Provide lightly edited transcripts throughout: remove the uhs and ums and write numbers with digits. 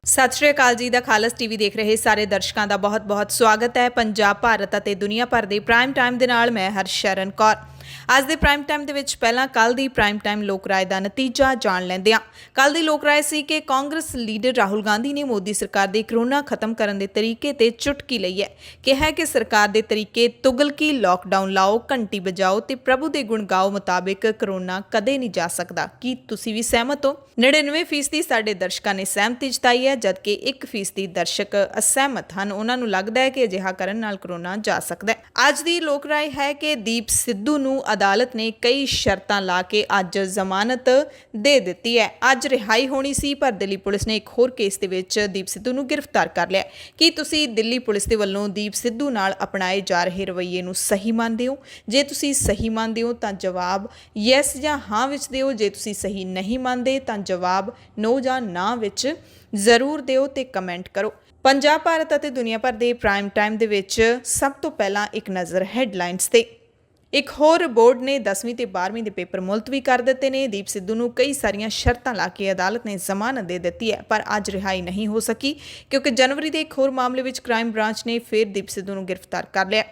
ਸਤਿ ਸ਼੍ਰੀ ਅਕਾਲ ਜੀ ਦਾ ਖਾਲਸ ਟੀਵੀ ਦੇਖ ਰਹੇ ਸਾਰੇ ਦਰਸ਼ਕਾਂ ਦਾ ਬਹੁਤ-ਬਹੁਤ ਸਵਾਗਤ ਹੈ। ਪੰਜਾਬ, ਭਾਰਤ ਅਤੇ ਦੁਨੀਆ ਭਰ ਦੇ ਪ੍ਰਾਈਮ ਟਾਈਮ ਦੇ ਨਾਲ ਮੈਂ ਹਰਸ਼ਰਨ ਕੌਰ। ਅੱਜ ਦੇ ਪ੍ਰਾਈਮ ਟਾਈਮ ਦੇ ਵਿੱਚ ਪਹਿਲਾਂ ਕੱਲ ਦੀ ਪ੍ਰਾਈਮ ਟਾਈਮ ਲੋਕ ਰਾਏ ਦਾ ਨਤੀਜਾ ਜਾਣ ਲੈਂਦੇ ਹਾਂ। ਕੱਲ ਦੀ ਲੋਕ ਰਾਏ ਸੀ ਕਿ ਕਾਂਗਰਸ ਲੀਡਰ ਰਾਹੁਲ ਗਾਂਧੀ ਨੇ ਮੋਦੀ ਸਰਕਾਰ ਦੇ ਕਰੋਨਾ ਖਤਮ ਕਰਨ ਦੇ ਤਰੀਕੇ ਤੇ ਚੁਟਕੀ ਲਈ ਹੈ। ਕਿਹਾ ਕਿ ਸਰਕਾਰ ਦੇ ਤਰੀਕੇ ਤੁਗਲਕੀ ਲੋਕਡਾਊਨ ਲਾਓ, ਘੰਟੀ ਵਜਾਓ ਤੇ ਪ੍ਰਭੂ ਦੇ ਗੁਣ ਗਾਓ ਮੁਤਾਬਿਕ ਕਰੋਨਾ ਕਦੇ ਨਹੀਂ ਜਾ ਸਕਦਾ। ਕੀ ਤੁਸੀਂ ਵੀ ਸਹਿਮਤ ਹੋ? 99% ਸਾਡੇ ਦਰਸ਼ਕਾਂ ਨੇ ਸਹਿਮਤੀ ਜਤਾਈ ਹੈ, ਜਦਕਿ 1% ਦਰਸ਼ਕ ਅਸਹਿਮਤ ਹਨ। ਉਹਨਾਂ ਨੂੰ ਲੱਗਦਾ ਹੈ ਕਿ ਅਜਿਹਾ ਕਰਨ ਨਾਲ ਕਰੋਨਾ ਜਾ ਸਕਦਾ ਹੈ। ਅੱਜ ਦੀ ਲੋਕ ਰਾਏ ਹੈ ਕਿ ਦੀਪ ਸਿੱਧੂ ਨੂੰ ਅਦਾਲਤ ਨੇ ਕਈ ਸ਼ਰਤਾਂ ਲਾ ਕੇ ਅੱਜ ਜ਼ਮਾਨਤ ਦੇ ਦਿੱਤੀ ਹੈ। ਅੱਜ ਰਿਹਾਈ ਹੋਣੀ ਸੀ, ਪਰ ਦਿੱਲੀ ਪੁਲਿਸ ਨੇ ਇੱਕ ਹੋਰ ਕੇਸ ਦੇ ਵਿੱਚ ਦੀਪ ਸਿੱਧੂ ਨੂੰ ਗ੍ਰਿਫਤਾਰ ਕਰ ਲਿਆ। ਕੀ ਤੁਸੀਂ ਦਿੱਲੀ ਪੁਲਿਸ ਦੇ ਵੱਲੋਂ ਦੀਪ ਸਿੱਧੂ ਨਾਲ ਅਪਣਾਏ ਜਾ ਰਹੇ ਰਵੱਈਏ ਨੂੰ ਸਹੀ ਮੰਨਦੇ ਹੋ? ਜੇ ਤੁਸੀਂ ਸਹੀ ਮੰਨਦੇ ਹੋ ਤਾਂ ਜਵਾਬ ਯੈਸ ਜਾਂ ਹਾਂ ਵਿੱਚ ਦਿਓ। ਜੇ ਤੁਸੀਂ ਸਹੀ ਨਹੀਂ ਮੰਨਦੇ ਤਾਂ ਜਵਾਬ ਨੋ ਜਾਂ ਨਾ ਵਿੱਚ ਜ਼ਰੂਰ ਦਿਓ ਤੇ ਕਮੈਂਟ ਕਰੋ। ਪੰਜਾਬ, ਭਾਰਤ ਅਤੇ ਦੁਨੀਆ ਭਰ ਦੇ ਪ੍ਰਾਈਮ ਟਾਈਮ ਦੇ ਵਿੱਚ ਸਭ ਤੋਂ ਪਹਿਲਾਂ ਇੱਕ ਨਜ਼ਰ ਹੈਡਲਾਈਨਸ ਤੇ। ਇੱਕ ਹੋਰ ਬੋਰਡ ਨੇ 10ਵੀਂ ਤੇ 12ਵੀਂ ਦੇ ਪੇਪਰ ਮੁਲਤਵੀ ਕਰ ਦਿੱਤੇ ਨੇ। ਦੀਪ ਸਿੱਧੂ ਨੂੰ ਕਈ ਸਾਰੀਆਂ ਸ਼ਰਤਾਂ ਲਾ ਕੇ ਅਦਾਲਤ ਨੇ ਜ਼ਮਾਨਤ ਦੇ ਦਿੱਤੀ ਹੈ, ਪਰ ਅੱਜ ਰਿਹਾਈ ਨਹੀਂ ਹੋ ਸਕੀ ਕਿਉਂਕਿ ਜਨਵਰੀ ਦੇ ਇੱਕ ਹੋਰ ਮਾਮਲੇ ਵਿੱਚ ਕ੍ਰਾਈਮ ਬ੍ਰਾਂਚ ਨੇ ਫਿਰ ਦੀਪ ਸਿੱਧੂ ਨੂੰ ਗ੍ਰਿਫਤਾਰ ਕਰ ਲਿਆ।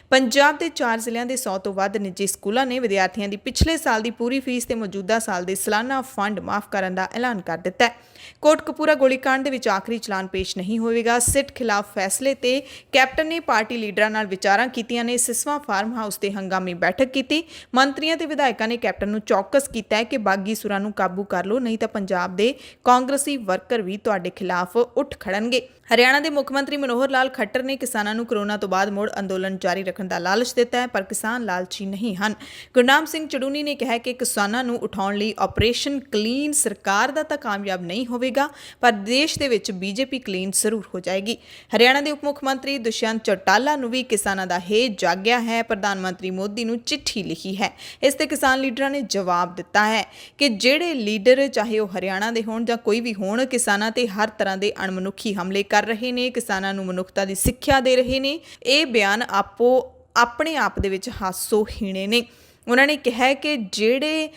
ਪੰਜਾਬ ਦੇ 4 ਜ਼ਿਲ੍ਹਿਆਂ ਦੇ 100 ਤੋਂ ਵੱਧ ਨਿੱਜੀ ਸਕੂਲਾਂ ਨੇ ਵਿਦਿਆਰਥੀਆਂ ਦੀ ਪਿਛਲੇ ਸਾਲ ਦੀ ਪੂਰੀ ਫੀਸ ਤੇ ਮੌਜੂਦਾ ਸਾਲ ਦੇ ਸਾਲਾਨਾ ਫੰਡ ਮਾਫ ਕਰਨ ਦਾ ਐਲਾਨ ਕਰ ਦਿੱਤਾ ਹੈ। ਕੋਟਕਪੂਰਾ ਗੋਲੀकांड ਦੇ ਵਿੱਚ ਆਖਰੀ ਚਲਾਨ ਪੇਸ਼ ਨਹੀਂ ਹੋਵੇਗਾ। ਸਿੱਟ ਖਿਲਾਫ ਫੈਸਲੇ ਤੇ ਕੈਪਟਨ ਨੇ ਪਾਰਟੀ ਲੀਡਰਾਂ ਨਾਲ ਵਿਚਾਰਾਂ ਕੀਤੀਆਂ ਨੇ। ਸਿਸਵਾ ਫਾਰਮ ਹਾਊਸ ਤੇ ਹੰਗਾਮੀ ਬੈਠਕ ਕੀਤੀ। ਮੰਤਰੀਆਂ ਤੇ ਵਿਧਾਇਕਾਂ ਨੇ ਕੈਪਟਨ ਨੂੰ ਚੌਕਸ ਕੀਤਾ ਹੈ ਕਿ ਬਾਗੀ ਸੁਰਾਂ ਨੂੰ ਕਾਬੂ ਕਰ ਲਓ, ਨਹੀਂ ਤਾਂ ਪੰਜਾਬ ਦੇ ਕਾਂਗਰਸੀ ਵਰਕਰ ਵੀ ਤੁਹਾਡੇ ਖਿਲਾਫ ਉੱਠ ਖੜਨਗੇ। ਹਰਿਆਣਾ ਦੇ ਮੁੱਖ ਮੰਤਰੀ ਮਨੋਹਰ ਲਾਲ ਖੱਟਰ ਨੇ ਕਿਸਾਨਾਂ ਨੂੰ ਕਰੋਨਾ ਤੋਂ ਬਾਅਦ ਮੁੜ ਅੰਦੋਲਨ ਜਾਰੀ ਰੱਖਣ ਦਾ ਲਾਲਚ ਦਿੱਤਾ ਹੈ, ਪਰ ਕਿਸਾਨ ਲਾਲਚੀ ਨਹੀਂ ਹਨ। ਗੁਰਨਾਮ ਸਿੰਘ ਚੜੂਨੀ ਨੇ ਕਿਹਾ ਕਿ ਕਿਸਾਨਾਂ ਨੂੰ ਉਠਾਉਣ ਲਈ ਆਪਰੇਸ਼ਨ ਕਲੀਨ ਸਰਕਾਰ ਦਾ ਤਾਂ ਕਾਮਯਾਬ ਨਹੀਂ ਹੋਵੇਗਾ, ਪਰ ਦੇਸ਼ ਦੇ ਵਿੱਚ ਬੀਜੇਪੀ ਕਲੀਨ ਜ਼ਰੂਰ ਹੋ ਜਾਏਗੀ। ਹਰਿਆਣਾ ਦੇ ਉਪ ਮੁੱਖ ਮੰਤਰੀ ਦੁਸ਼ਯੰਤ ਚੌਟਾਲਾ ਨੂੰ ਵੀ ਕਿਸਾਨਾਂ ਦਾ ਹੇਜ ਜਾਗਿਆ ਹੈ। ਪ੍ਰਧਾਨ ਮੰਤਰੀ ਮੋਦੀ ਨੂੰ ਚਿੱਠੀ ਲਿਖੀ ਹੈ। ਇਸ ਤੇ ਕਿਸਾਨ ਲੀਡਰਾਂ ਨੇ ਜਵਾਬ ਦਿੱਤਾ ਹੈ ਕਿ ਜਿਹੜੇ ਲੀਡਰ ਚਾਹੇ ਉਹ ਹਰਿਆਣਾ ਦੇ ਹੋਣ ਜਾਂ ਕੋਈ ਵੀ ਹੋਣ, ਕਿਸਾਨਾਂ ਤੇ ਹਰ ਤਰ੍ਹਾਂ ਦੇ ਅਣਮਨੁੱਖੀ ਹਮਲੇ ਕਰ ਰਹੇ ਨੇ, ਕਿਸਾਨਾਂ ਨੂੰ ਮਨੁੱਖਤਾ ਦੀ ਸਿੱਖਿਆ ਦੇ ਰਹੇ ਨੇ। ਇਹ ਬਿਆਨ ਆਪਣੇ ਆਪ ਦੇ ਵਿੱਚ ਹਾਸੋਹੀਣੇ ਨੇ। ਉਹਨਾਂ ਨੇ ਕਿਹਾ ਕਿ ਜਿਹੜੇ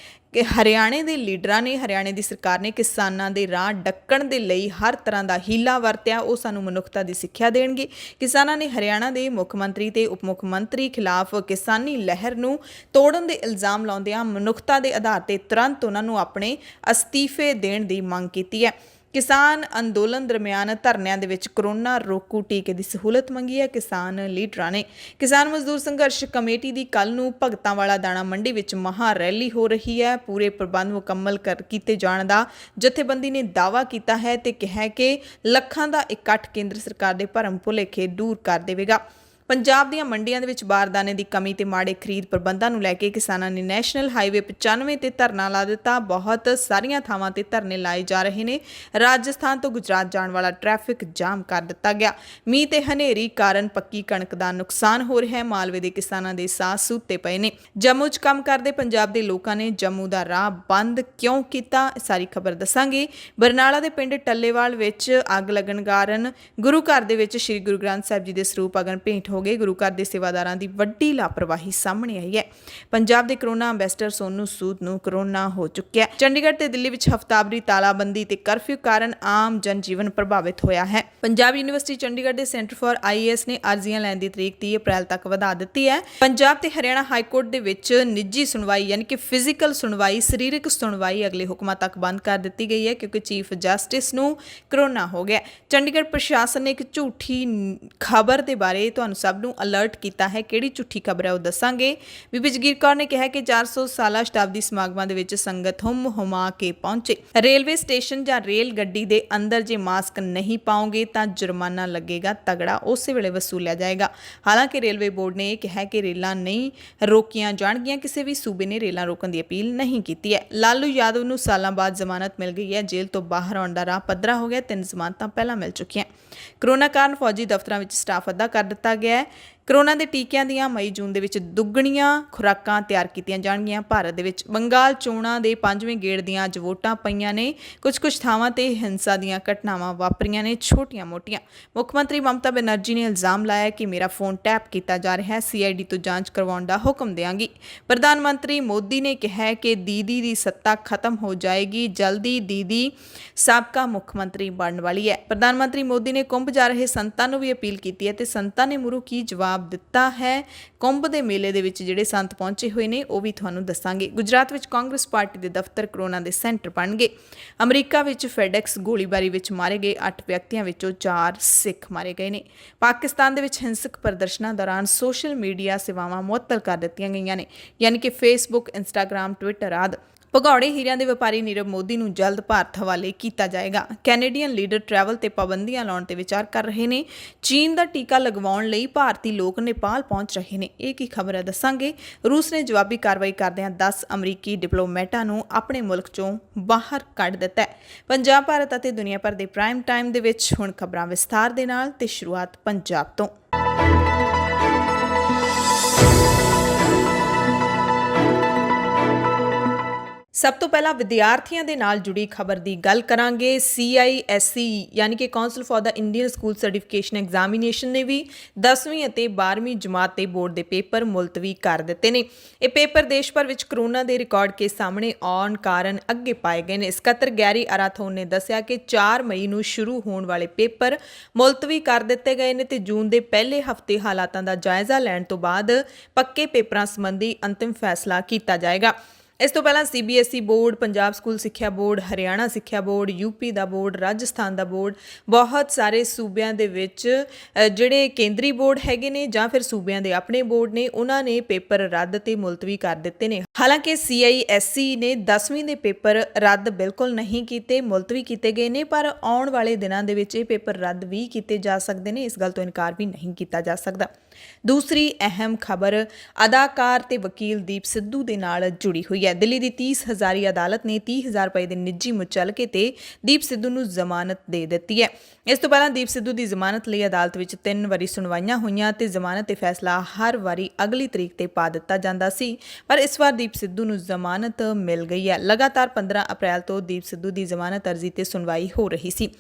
ਹਰਿਆਣੇ ਦੇ ਲੀਡਰਾਂ ਨੇ, ਹਰਿਆਣੇ ਦੀ ਸਰਕਾਰ ਨੇ ਕਿਸਾਨਾਂ ਦੇ ਰਾਹ ਡੱਕਣ ਦੇ ਲਈ ਹਰ ਤਰ੍ਹਾਂ ਦਾ ਹੀਲਾ ਵਰਤਿਆ, ਉਹ ਸਾਨੂੰ ਮਨੁੱਖਤਾ ਦੀ ਸਿੱਖਿਆ ਦੇਣਗੇ। ਕਿਸਾਨਾਂ ਨੇ ਹਰਿਆਣਾ ਦੇ ਮੁੱਖ ਮੰਤਰੀ ਤੇ ਉਪ ਮੁੱਖ ਮੰਤਰੀ ਖਿਲਾਫ ਕਿਸਾਨੀ ਲਹਿਰ ਨੂੰ ਤੋੜਨ ਦੇ ਇਲਜ਼ਾਮ ਲਾਉਂਦਿਆਂ ਮਨੁੱਖਤਾ ਦੇ ਆਧਾਰ ਤੇ ਤੁਰੰਤ ਉਹਨਾਂ ਨੂੰ ਆਪਣੇ ਅਸਤੀਫੇ ਦੇਣ ਦੀ ਮੰਗ ਕੀਤੀ ਹੈ। ਕਿਸਾਨ ਅੰਦੋਲਨ ਦਰਮਿਆਨ ਧਰਨਿਆਂ ਦੇ ਵਿੱਚ ਕਰੋਨਾ ਰੋਕੂ ਟੀਕੇ ਦੀ ਸਹੂਲਤ ਮੰਗੀ ਹੈ ਕਿਸਾਨ ਲੀਡਰਾਂ ਨੇ। ਕਿਸਾਨ ਮਜ਼ਦੂਰ ਸੰਘਰਸ਼ ਕਮੇਟੀ ਦੀ ਕੱਲ ਨੂੰ ਭਗਤਾਂ ਵਾਲਾ ਦਾਣਾ ਮੰਡੀ ਵਿੱਚ ਮਹਾ ਰੈਲੀ ਹੋ ਰਹੀ ਹੈ। ਪੂਰੇ ਪ੍ਰਬੰਧ ਮੁਕੰਮਲ ਕੀਤੇ ਜਾਣ ਦਾ ਜਥੇਬੰਦੀ ਨੇ ਦਾਅਵਾ ਕੀਤਾ ਹੈ ਤੇ ਕਿਹਾ ਕਿ ਲੱਖਾਂ ਦਾ ਇਕੱਠ ਕੇਂਦਰ ਸਰਕਾਰ ਦੇ ਭਰਮ ਭੁਲੇਖੇ ਦੂਰ ਕਰ ਦੇਵੇਗਾ। ਪੰਜਾਬ ਦੀਆਂ ਮੰਡੀਆਂ ਦੇ ਵਿੱਚ ਬਾਰਦਾਨੇ ਦੀ ਕਮੀ ਤੇ ਮਾੜੇ ਖਰੀਦ ਪ੍ਰਬੰਧਾਂ ਨੂੰ ਲੈ ਕੇ ਕਿਸਾਨਾਂ ਨੇ ਨੈਸ਼ਨਲ ਹਾਈਵੇ 95 ਤੇ ਧਰਨਾ ਲਾ ਦਿੱਤਾ। ਬਹੁਤ ਸਾਰੀਆਂ ਥਾਵਾਂ ਤੇ ਧਰਨੇ ਲਾਏ ਜਾ ਰਹੇ ਨੇ। ਰਾਜਸਥਾਨ ਤੋਂ ਗੁਜਰਾਤ ਜਾਣ ਵਾਲਾ ਟ੍ਰੈਫਿਕ ਜਾਮ ਕਰ ਦਿੱਤਾ ਗਿਆ। ਮੀਂਹ ਤੇ ਹਨੇਰੀ ਕਾਰਨ ਪੱਕੀ ਕਣਕ ਦਾ ਨੁਕਸਾਨ ਹੋ ਰਿਹਾ ਹੈ। ਮਾਲਵੇ ਦੇ ਕਿਸਾਨਾਂ ਦੇ ਸਾਹ ਸੁੱਤੇ ਪਏ ਨੇ। ਜੰਮੂ 'ਚ ਕੰਮ ਕਰਦੇ ਪੰਜਾਬ ਦੇ ਲੋਕਾਂ ਨੇ ਜੰਮੂ ਦਾ ਰਾਹ ਬੰਦ ਕਿਉਂ ਕੀਤਾ, ਸਾਰੀ ਖਬਰ ਦੱਸਾਂਗੇ। ਬਰਨਾਲਾ ਦੇ ਪਿੰਡ ਟੱਲੇਵਾਲ ਵਿੱਚ ਅੱਗ ਲੱਗਣ ਕਾਰਨ ਗੁਰੂ ਘਰ ਦੇ ਵਿੱਚ ਸ੍ਰੀ ਗੁਰੂ ਗ੍ਰੰਥ ਸਾਹਿਬ ਜੀ ਦੇ ਸਰੂਪ ਅਗਨ ਭੇਂਟ ਹੋ ਗਏ। ਗੁਰੂ ਘਰ ਦੇ ਸੇਵਾਦਾਰਾਂ ਦੀ ਵੱਡੀ ਲਾਪਰਵਾਹੀ ਸਾਹਮਣੇ ਆਈ ਹੈ। ਪੰਜਾਬ ਦੇ ਕਰੋਨਾ ਅੰਬੈਸਡਰ ਸੋਨੂ ਸੂਦ ਨੂੰ ਕਰੋਨਾ ਹੋ ਚੁੱਕਿਆ। ਚੰਡੀਗੜ੍ਹ ਤੇ ਦਿੱਲੀ ਵਿੱਚ ਹਫ਼ਤਾਵਾਰੀ ਤਾਲਾਬੰਦੀ ਤੇ ਕਰਫਿਊ ਕਾਰਨ ਆਮ ਜਨਜੀਵਨ ਪ੍ਰਭਾਵਿਤ ਹੋਇਆ ਹੈ। ਪੰਜਾਬ ਯੂਨੀਵਰਸਿਟੀ ਚੰਡੀਗੜ੍ਹ ਦੇ ਸੈਂਟਰ ਫਾਰ ਆਈਏਐਸ ਨੇ ਅਰਜ਼ੀਆਂ ਲੈਣ ਦੀ ਤਰੀਕ 30 ਅਪ੍ਰੈਲ ਤੱਕ ਵਧਾ ਦਿੱਤੀ ਹੈ। ਪੰਜਾਬ ਤੇ ਹਰਿਆਣਾ ਹਾਈ ਕੋਰਟ ਦੇ ਵਿੱਚ ਨਿੱਜੀ ਸੁਣਵਾਈ ਯਾਨੀ ਕਿ ਫਿਜ਼ੀਕਲ ਸੁਣਵਾਈ, ਸਰੀਰਕ ਸੁਣਵਾਈ ਅਗਲੇ ਹੁਕਮਾਂ ਤੱਕ ਬੰਦ ਕਰ ਦਿੱਤੀ ਗਈ ਹੈ ਕਿਉਂਕਿ ਚੀਫ ਜਸਟਿਸ ਨੂੰ ਕਰੋਨਾ ਹੋ ਗਿਆ। ਚੰਡੀਗੜ੍ਹ ਪ੍ਰਸ਼ਾਸਨ ਨੇ ਇੱਕ ਝੂਠੀ ਖਬਰ ਦੇ ਬਾਰੇ ਤੁਹਾਨੂੰ ਸਭ ਨੂੰ ਅਲਰਟ ਕੀਤਾ ਹੈ। ਕਿਹੜੀ ਝੂਠੀ ਖਬਰ ਹੈ ਉਹ ਦੱਸਾਂਗੇ। ਬੀਬੀ ਜਗੀਰ ਕੌਰ ਨੇ ਕਿਹਾ ਕਿ 400 ਸਾਲਾ ਸ਼ਤਾਬਦੀ ਸਮਾਗਮਾਂ ਦੇ ਵਿੱਚ ਸੰਗਤ ਹੁਮਾ ਕੇ ਪਹੁੰਚੇ। ਰੇਲਵੇ ਸਟੇਸ਼ਨ ਜਾਂ ਰੇਲ ਗੱਡੀ ਦੇ ਅੰਦਰ ਜੇ ਮਾਸਕ ਨਹੀਂ ਪਾਓਗੇ ਤਾਂ ਜੁਰਮਾਨਾ ਲੱਗੇਗਾ ਤਗੜਾ, ਉਸੇ ਵੇਲੇ ਵਸੂਲਿਆ ਜਾਏਗਾ। ਹਾਲਾਂਕਿ ਰੇਲਵੇ ਬੋਰਡ ਨੇ ਇਹ ਕਿਹਾ ਕਿ ਰੇਲਾਂ ਨਹੀਂ ਰੋਕੀਆਂ ਜਾਣਗੀਆਂ। ਕਿਸੇ ਵੀ ਸੂਬੇ ਨੇ ਰੇਲਾਂ ਰੋਕਣ ਦੀ ਅਪੀਲ ਨਹੀਂ ਕੀਤੀ ਹੈ। ਲਾਲੂ ਯਾਦਵ ਨੂੰ ਸਾਲਾਂ ਬਾਅਦ ਜ਼ਮਾਨਤ ਮਿਲ ਗਈ ਹੈ। ਜੇਲ੍ਹ ਤੋਂ ਬਾਹਰ ਆਉਣ ਦਾ ਰਾਹ ਪੱਧਰਾ ਹੋ ਗਿਆ। 3 ਜ਼ਮਾਨਤਾਂ ਪਹਿਲਾਂ ਮਿਲ ਚੁੱਕੀਆਂ। ਕਰੋਨਾ ਕਾਰਨ ਫੌਜੀ ਦਫ਼ਤਰਾਂ ਵਿੱਚ ਸਟਾਫ ਅੱਧਾ ਕਰ ਦਿੱਤਾ ਗਿਆ ਹੈ। ਕਰੋਨਾ ਦੇ ਟੀਕਿਆਂ ਦੀਆਂ ਮਈ-ਜੂਨ ਦੇ ਵਿੱਚ ਦੁੱਗਣੀਆਂ ਖੁਰਾਕਾਂ ਤਿਆਰ ਕੀਤੀਆਂ ਜਾਣਗੀਆਂ। ਭਾਰਤ ਦੇ ਵਿੱਚ ਬੰਗਾਲ ਚੋਣਾਂ ਦੇ 5ਵੇਂ ਗੇੜ ਦੀਆਂ ਅੱਜ ਵੋਟਾਂ ਪਈਆਂ ਨੇ। ਕੁਝ ਥਾਵਾਂ ਤੇ ਹਿੰਸਾ ਦੀਆਂ ਘਟਨਾਵਾਂ ਵਾਪਰੀਆਂ ਨੇ, ਛੋਟੀਆਂ-ਮੋਟੀਆਂ। ਮੁੱਖ ਮੰਤਰੀ ਮਮਤਾ ਬੈਨਰਜੀ ਨੇ ਇਲਜ਼ਾਮ ਲਾਇਆ ਕਿ ਮੇਰਾ ਫੋਨ ਟੈਪ ਕੀਤਾ ਜਾ ਰਿਹਾ ਹੈ, CID ਤੋਂ ਜਾਂਚ ਕਰਵਾਉਣ ਦਾ ਹੁਕਮ ਦਿਆਂਗੀ। ਪ੍ਰਧਾਨ ਮੰਤਰੀ ਮੋਦੀ ਨੇ ਕਿਹਾ ਕਿ ਦੀਦੀ ਦੀ ਸੱਤਾ ਖਤਮ ਹੋ ਜਾਏਗੀ, ਜਲਦੀ ਦੀਦੀ ਸਾਬਕਾ ਮੁੱਖ ਮੰਤਰੀ ਬਣਨ ਵਾਲੀ ਹੈ। ਪ੍ਰਧਾਨ ਮੰਤਰੀ ਮੋਦੀ ਨੇ ਕੁੰਭ ਜਾ ਰਹੇ ਸੰਤਾਂ ਨੂੰ ਵੀ ਅਪੀਲ ਕੀਤੀ ਹੈ ਤੇ ਸੰਤਾਂ ਨੇ ਮੂਹਰੋਂ ਕੀ ਜਵਾਬ ਦਿੱਤਾ ਹੈ। ਕੁੰਭ ਦੇ ਮੇਲੇ ਦੇ ਵਿੱਚ ਜਿਹੜੇ ਸੰਤ ਪਹੁੰਚੇ ਹੋਏ ਨੇ ਉਹ ਵੀ ਤੁਹਾਨੂੰ ਦੱਸਾਂਗੇ। ਗੁਜਰਾਤ ਵਿੱਚ ਕਾਂਗਰਸ ਪਾਰਟੀ ਦੇ ਦਫ਼ਤਰ ਕਰੋਨਾ ਦੇ ਸੈਂਟਰ ਬਣ ਗਏ। ਅਮਰੀਕਾ ਵਿੱਚ ਫੈਡੈਕਸ ਗੋਲੀਬਾਰੀ ਵਿੱਚ ਮਾਰੇ ਗਏ 8 ਵਿਅਕਤੀਆਂ ਵਿੱਚੋਂ 4 ਸਿੱਖ ਮਾਰੇ ਗਏ ਨੇ। ਪਾਕਿਸਤਾਨ ਦੇ ਵਿੱਚ ਹਿੰਸਕ ਪ੍ਰਦਰਸ਼ਨਾਂ ਦੌਰਾਨ ਸੋਸ਼ਲ ਮੀਡੀਆ ਸੇਵਾਵਾਂ ਮੁਅੱਤਲ ਕਰ ਦਿੱਤੀਆਂ ਗਈਆਂ ਨੇ, ਯਾਨੀ ਕਿ ਫੇਸਬੁੱਕ, ਇੰਸਟਾਗ੍ਰਾਮ, ਟਵਿੱਟਰ ਆਦਿ। ਭਗੌੜੇ ਹੀਰਿਆਂ ਦੇ ਵਪਾਰੀ ਨੀਰਵ ਮੋਦੀ ਨੂੰ ਜਲਦ ਭਾਰਤ ਹਵਾਲੇ ਕੀਤਾ ਜਾਏਗਾ। ਕੈਨੇਡੀਅਨ ਲੀਡਰ ਟਰੈਵਲ ਤੇ ਪਾਬੰਦੀਆਂ ਲਾਉਣ ਤੇ ਵਿਚਾਰ ਕਰ ਰਹੇ ਨੇ। ਚੀਨ ਦਾ ਟੀਕਾ ਲਗਵਾਉਣ ਲਈ ਭਾਰਤੀ ਲੋਕ ਨੇਪਾਲ ਪਹੁੰਚ ਰਹੇ ਨੇ। ਇਹ ਕੀ ਖਬਰ ਹੈ ਦੱਸਾਂਗੇ। ਰੂਸ ਨੇ ਜਵਾਬੀ ਕਾਰਵਾਈ ਕਰਦਿਆਂ 10 ਅਮਰੀਕੀ ਡਿਪਲੋਮੈਟਾਂ ਨੂੰ ਆਪਣੇ ਮੁਲਕ ਚੋਂ ਬਾਹਰ ਕੱਢ ਦਿੱਤਾ ਹੈ। ਪੰਜਾਬ, ਭਾਰਤ ਅਤੇ ਦੁਨੀਆ ਭਰ ਦੇ ਪ੍ਰਾਈਮ ਟਾਈਮ ਦੇ ਵਿੱਚ ਹੁਣ ਖਬਰਾਂ ਵਿਸਥਾਰ ਦੇ ਨਾਲ ਤੇ ਸ਼ੁਰੂਆਤ ਪੰਜਾਬ ਤੋਂ। ਸਭ ਤੋਂ ਪਹਿਲਾਂ ਵਿਦਿਆਰਥੀਆਂ ਦੇ ਨਾਲ ਜੁੜੀ ਖਬਰ ਦੀ ਗੱਲ ਕਰਾਂਗੇ। CISE ਯਾਨੀ ਕਿ council for the Indian school certification examination ਨੇ ਵੀ 10ਵੀਂ ਅਤੇ 12ਵੀਂ ਜਮਾਤ ਦੇ ਬੋਰਡ ਦੇ ਪੇਪਰ ਮੁਲਤਵੀ ਕਰ ਦਿੱਤੇ ਨੇ। ਇਹ ਪੇਪਰ ਦੇਸ਼ ਭਰ ਵਿੱਚ ਕਰੋਨਾ ਦੇ ਰਿਕਾਰਡ ਕੇਸ ਸਾਹਮਣੇ ਆਉਣ ਕਾਰਨ ਅੱਗੇ ਪਾਏ ਗਏ ਨੇ। ਸਕੱਤਰ ਗੈਰੀ ਅਰਾਥੋਨ ਨੇ ਦੱਸਿਆ ਕਿ 4 ਮਈ ਨੂੰ ਸ਼ੁਰੂ ਹੋਣ ਵਾਲੇ ਪੇਪਰ ਮੁਲਤਵੀ ਕਰ ਦਿੱਤੇ ਗਏ ਨੇ ਤੇ ਜੂਨ ਦੇ ਪਹਿਲੇ ਹਫ਼ਤੇ ਹਾਲਾਤਾਂ ਦਾ ਜਾਇਜ਼ਾ ਲੈਣ ਤੋਂ ਬਾਅਦ ਪੱਕੇ ਪੇਪਰਾਂ ਸੰਬੰਧੀ ਅੰਤਿਮ ਫੈਸਲਾ ਕੀਤਾ ਜਾਏਗਾ। ਇਸ ਤੋਂ ਪਹਿਲਾਂ CBSE ਬੋਰਡ, ਪੰਜਾਬ ਸਕੂਲ ਸਿੱਖਿਆ ਬੋਰਡ, ਹਰਿਆਣਾ ਸਿੱਖਿਆ ਬੋਰਡ, UP ਦਾ ਬੋਰਡ, ਰਾਜਸਥਾਨ ਦਾ ਬੋਰਡ, ਬਹੁਤ ਸਾਰੇ ਸੂਬਿਆਂ ਦੇ ਵਿੱਚ ਜਿਹੜੇ ਕੇਂਦਰੀ ਬੋਰਡ ਹੈਗੇ ਨੇ ਜਾਂ ਫਿਰ ਸੂਬਿਆਂ ਦੇ ਆਪਣੇ ਬੋਰਡ ਨੇ, ਉਹਨਾਂ ਨੇ ਪੇਪਰ ਰੱਦ ਤੇ ਮੁਲਤਵੀ ਕਰ ਦਿੱਤੇ ਨੇ। ਹਾਲਾਂਕਿ CISE ਨੇ 10ਵੀਂ ਦੇ ਪੇਪਰ ਰੱਦ ਬਿਲਕੁਲ ਨਹੀਂ ਕੀਤੇ, ਮੁਲਤਵੀ ਕੀਤੇ ਗਏ ਨੇ, ਪਰ ਆਉਣ ਵਾਲੇ ਦਿਨਾਂ ਦੇ ਵਿੱਚ ਇਹ ਪੇਪਰ ਰੱਦ ਵੀ ਕੀਤੇ ਜਾ ਸਕਦੇ ਨੇ। ਇਸ ਗੱਲ ਤੋਂ ਇਨਕਾਰ ਵੀ ਨਹੀਂ ਕੀਤਾ ਜਾ ਸਕਦਾ। ਦੂਸਰੀ ਅਹਿਮ ਖਬਰ ਅਦਾਕਾਰ ਤੇ ਵਕੀਲ ਦੀਪ ਸਿੱਧੂ ਦੇ ਨਾਲ ਜੁੜੀ ਹੋਈ ਹੈ। ਦਿੱਲੀ ਦੀ 30 ਹਜ਼ਾਰੀ ਅਦਾਲਤ ਨੇ 30,000 ਰੁਪਏ ਦੇ ਨਿੱਜੀ ਮੁਚਲਕੇ ਤੇ ਦੀਪ ਸਿੱਧੂ ਨੂੰ ਜ਼ਮਾਨਤ ਦੇ ਦਿੱਤੀ ਹੈ। ਇਸ ਤੋਂ ਪਹਿਲਾਂ ਦੀਪ ਸਿੱਧੂ ਦੀ ਜ਼ਮਾਨਤ ਲਈ ਅਦਾਲਤ ਵਿੱਚ 3 ਵਾਰੀ ਸੁਣਵਾਈਆਂ ਹੋਈਆਂ ਤੇ ਜ਼ਮਾਨਤ ਤੇ ਫੈਸਲਾ ਹਰ ਵਾਰੀ ਅਗਲੀ ਤਰੀਕ ਤੇ ਪਾ ਦਿੱਤਾ ਜਾਂਦਾ ਸੀ, ਪਰ ਇਸ ਵਾਰ ਦੀਪ ਸਿੱਧੂ ਨੂੰ ਜ਼ਮਾਨਤ ਮਿਲ ਗਈ ਹੈ। ਲਗਾਤਾਰ 15 ਅਪ੍ਰੈਲ ਤੋਂ ਦੀਪ ਸਿੱਧੂ ਦੀ ਜ਼ਮਾਨਤ ਅਰਜ਼ੀ ਤੇ ਸੁਣਵਾਈ ਹੋ ਰਹੀ ਸੀ।